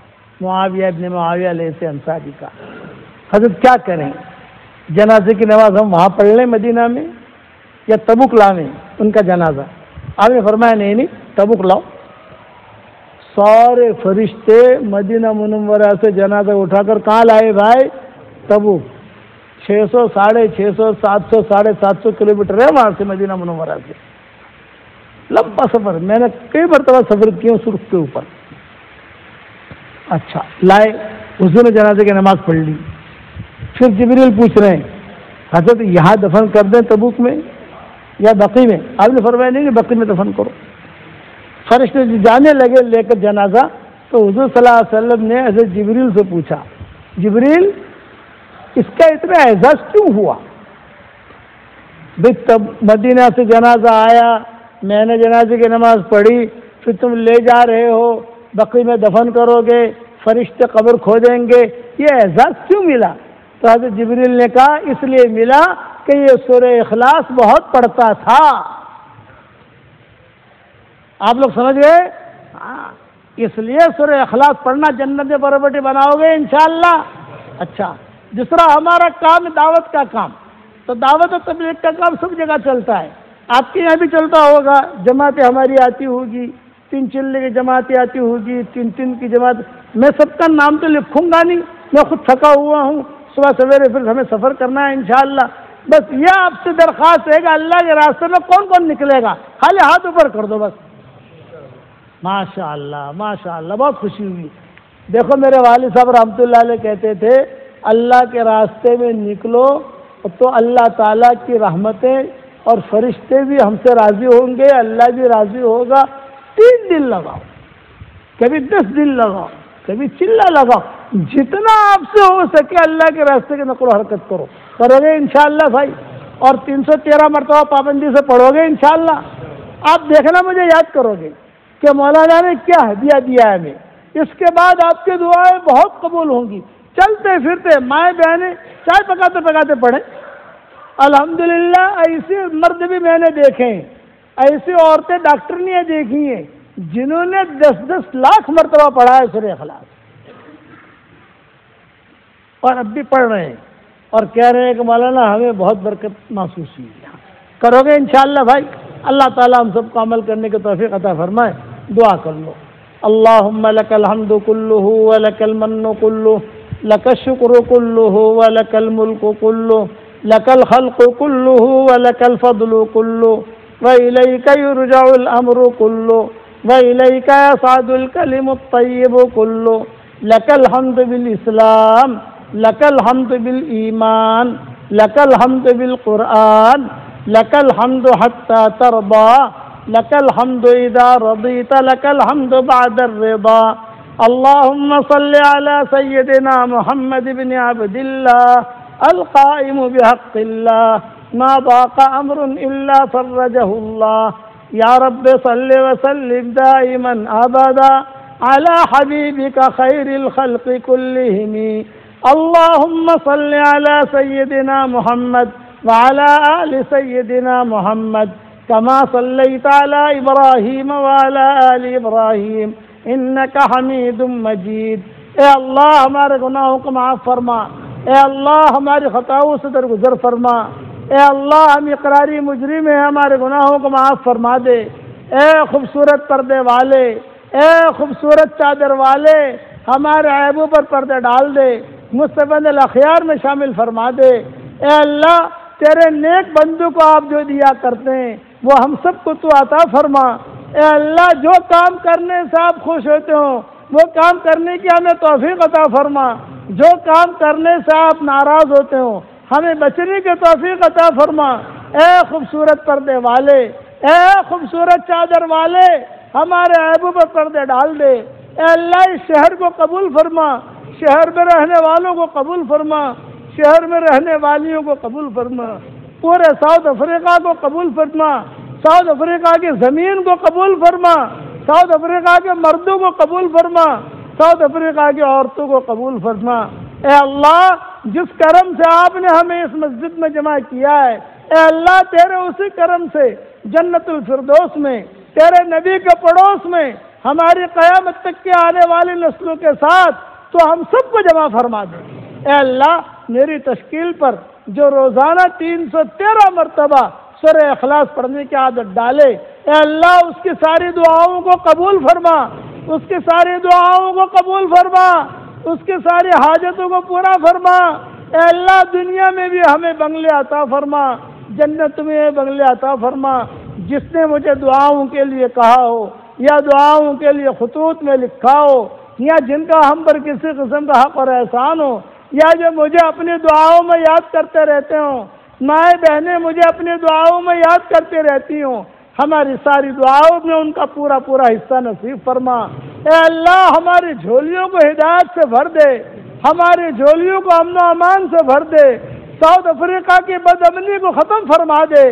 معاویہ ابن معاویہ لیثی انصاری کا. حضرت کیا کریں، جنازے کی نماز ہم وہاں پڑھ لیں مدینہ میں یا تبوک لاویں ان کا جنازہ؟ آپ نے فرمایا نہیں تبوک لاؤ. سارے فرشتے مدینہ منورہ سے جنازہ اٹھا کر کہاں لائے بھائی؟ تبوک. 600 650 700 750 کلومیٹر ہے وہاں سے مدینہ منورہ سے. لمبا سفر، میں نے کئی مرتبہ سفر کیا سرخ کے اوپر. اچھا لائے، حضور نے جنازے کی نماز پڑھ لی. پھر جبریل پوچھ رہے ہیں حضرت یہاں دفن کر دیں تبوک میں یا بقی میں؟ آپ نے فرمایا نہیں کہ بقی میں دفن کرو. فرشتے جانے لگے لے کر جنازہ. تو حضور صلی اللہ علیہ وسلم نے حضرت جبریل سے پوچھا جبریل اس کا اتنا اعزاز کیوں ہوا؟ تب مدینہ سے جنازہ آیا، میں نے جنازے کی نماز پڑھی، پھر تم لے جا رہے ہو، بقی میں دفن کرو گے، فرشتے قبر کھودیں گے، یہ اعزاز کیوں ملا؟ تو تو حضرت جبریل نے کہا اس لیے ملا کہ یہ سورہ اخلاص بہت پڑھتا تھا۔ آپ لوگ سمجھ گئے؟ اس لیے سورہ اخلاص پڑھنا جنت میں پراپرٹی بناؤ گے انشاءاللہ۔ اچھا، دوسرا ہمارا کام دعوت کا کام، تو دعوت و تبلیغ کا کام سب جگہ چلتا ہے، آپ کے یہاں بھی چلتا ہوگا، جماعتیں ہماری آتی ہوگی، 3 چلے کی جماعتیں آتی ہوگی، 3 کی جماعت، میں سب کا نام تو لکھوں گا نہیں، میں خود تھکا ہوا ہوں، صبح سویرے پھر ہمیں سفر کرنا ہے انشاءاللہ۔ بس یہ آپ سے درخواست ہے کہ اللہ کے راستے میں کون کون نکلے گا، خالی ہاتھ اوپر کر دو بس۔ ماشاءاللہ ماشاءاللہ، بہت خوشی ہوئی۔ دیکھو میرے والد صاحب رحمۃ اللہ علیہ کہتے تھے اللہ کے راستے میں نکلو تو اللہ تعالیٰ کی رحمتیں اور فرشتے بھی ہم سے راضی ہوں گے، اللہ بھی راضی ہوگا۔ 3 دن لگاؤ، کبھی 10 دن لگاؤ، کبھی چلہ لگاؤ، جتنا آپ سے ہو سکے اللہ کے راستے کی نقل و حرکت کرو گے انشاءاللہ بھائی، اور 313 مرتبہ پابندی سے پڑھو گے انشاءاللہ۔ آپ دیکھنا مجھے یاد کرو گے کہ مولانا نے کیا ہدیہ دیا ہے ہمیں، اس کے بعد آپ کی دعائیں بہت قبول ہوں گی۔ چلتے پھرتے مائیں بہنیں چائے پکاتے پکاتے پڑھیں الحمدللہ۔ ایسے مرد بھی میں نے دیکھے ہیں، ایسی عورتیں ڈاکٹرنیاں دیکھی ہیں جنہوں نے 10-10 لاکھ مرتبہ پڑھا ہے سورہ اخلاص، اور اب بھی پڑھ رہے ہیں اور کہہ رہے ہیں کہ مولانا ہمیں بہت برکت محسوس ہوئی۔ کرو گے انشاءاللہ بھائی، اللہ تعالیٰ ہم سب کو عمل کرنے کی توفیق عطا فرمائے۔ دعا کر لو۔ اللہم لک الحمد کلہ ولک المن کلہ، لک الشکر کلہ ولک الملک کلہ، لک الخلق کلہ ولک الفضل کلہ، وإلیک یرجع الامر کلہ، وإلیک یصعد الکلم الطیب کلہ، لک الحمد بالاسلام، لک الحمد بالایمان، لک الحمد بالقرآن، لک الحمد حتی ترضى، لک الحمد اذا رضیت، لک الحمد بعد الرضا۔ اللهم صل على سيدنا محمد بن عبد الله القائم بحق الله، ما ضاق امر الا فرجه الله۔ یا رب صل وسلم دائما ابدا على حبيبك خير الخلق كلهم۔ اللهم صل على سيدنا محمد وعلى آل سيدنا محمد كما صليت على إبراهيم وعلى آل إبراهيم إنك حميد مجيد۔ اے اللہ ہمارے گناہوں کو معاف فرما، اے اللہ ہماری خطاؤں سے درگزر فرما، اے اللہ ہم اقراری مجرم ہیں، ہمارے گناہوں کو معاف فرما دے۔ اے خوبصورت پردے والے، اے خوبصورت چادر والے، ہمارے عیبوں پر پردے ڈال دے، مصطفی الاخیار میں شامل فرما دے۔ اے اللہ تیرے نیک بندوں کو آپ جو دیا کرتے ہیں وہ ہم سب کو تو عطا فرما۔ اے اللہ جو کام کرنے سے آپ خوش ہوتے ہو وہ کام کرنے کی ہمیں توفیق عطا فرما، جو کام کرنے سے آپ ناراض ہوتے ہو ہمیں بچنے کی توفیق عطا فرما۔ اے خوبصورت پردے والے، اے خوبصورت چادر والے، ہمارے عیبوں پر پردے ڈال دے۔ اے اللہ اس شہر کو قبول فرما، شہر میں رہنے والوں کو قبول فرما، شہر میں رہنے والیوں کو قبول فرما، پورے ساؤتھ افریقہ کو قبول فرما، ساؤتھ افریقہ کی زمین کو قبول فرما، ساؤتھ افریقہ کے مردوں کو قبول فرما، ساؤتھ افریقہ کی عورتوں کو قبول فرما۔ اے اللہ جس کرم سے آپ نے ہمیں اس مسجد میں جمع کیا ہے، اے اللہ تیرے اسی کرم سے جنت الفردوس میں تیرے نبی کے پڑوس میں ہماری قیامت تک کے آنے والی نسلوں کے ساتھ تو ہم سب کو جمع فرما دے۔ اے اللہ میری تشکیل پر جو روزانہ 313 مرتبہ سورہ اخلاص پڑھنے کی عادت ڈالے، اے اللہ اس کی ساری دعاؤں کو قبول فرما، اس کی ساری دعاؤں کو قبول فرما، اس کی ساری حاجتوں کو پورا فرما۔ اے اللہ دنیا میں بھی ہمیں بنگلے عطا فرما، جنت میں بنگلے عطا فرما۔ جس نے مجھے دعاؤں کے لیے کہا ہو یا دعاؤں کے لیے خطوط میں لکھا ہو یا جن کا ہم پر کسی قسم کا حق اور احسان ہو یا جو مجھے اپنی دعاؤں میں یاد کرتے رہتے ہوں، مائیں بہنیں مجھے اپنی دعاؤں میں یاد کرتے رہتی ہوں، ہماری ساری دعاؤں میں ان کا پورا حصہ نصیب فرما۔ اے اللہ ہماری جھولیوں کو ہدایت سے بھر دے، ہماری جھولیوں کو امن و امان سے بھر دے، ساؤتھ افریقہ کی بد امنی کو ختم فرما دے،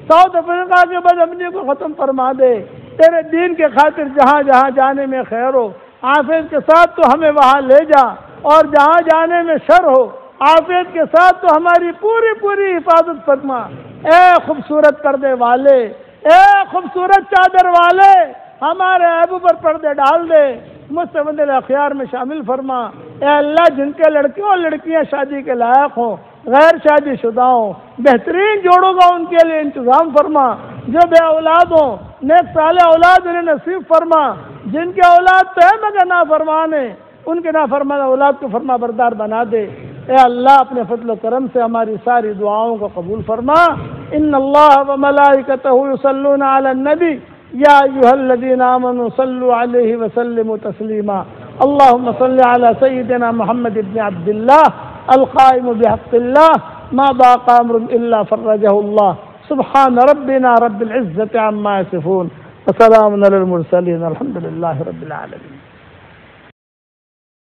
ساؤتھ افریقہ کی بد امنی کو ختم فرما دے۔ تیرے دین کے خاطر جہاں جہاں جانے میں خیر ہو عافیت کے ساتھ تو ہمیں وہاں لے جا، اور جہاں جانے میں شر ہو عافیت کے ساتھ تو ہماری پوری پوری حفاظت فرما۔ اے خوبصورت پردے والے، اے خوبصورت چادر والے، ہمارے عیبوں پر پردے ڈال دے، مستمد الاخیار میں شامل فرما۔ اے اللہ، جن کے لڑکیوں اور لڑکیاں شادی کے لائق ہوں، غیر شادی شدہ ہوں، بہترین جوڑوں کا ان کے لیے انتظام فرما۔ جو بے اولاد ہوں، نیک صالح اولاد انہیں نصیب فرما۔ جن کے اولاد تو ہے مگر نافرمان ہیں، ان کے نافرمان اولاد کو فرما بردار بنا دے۔ اے اللہ، اپنے فضل و کرم سے ہماری ساری دعاؤں کو قبول فرما۔ ان اللہ و ملائکتہ یصلون علی النبی یا ایھا الذین آمنوا صلوا علیہ وسلموا تسلیما۔ اللهم صل على سيدنا محمد بن عبد الله القائم بحق الله ما ضاق امر الا فرجه الله۔ سبحان ربنا رب العزة عما يصفون وسلام على المرسلين الحمد لله رب العالمين۔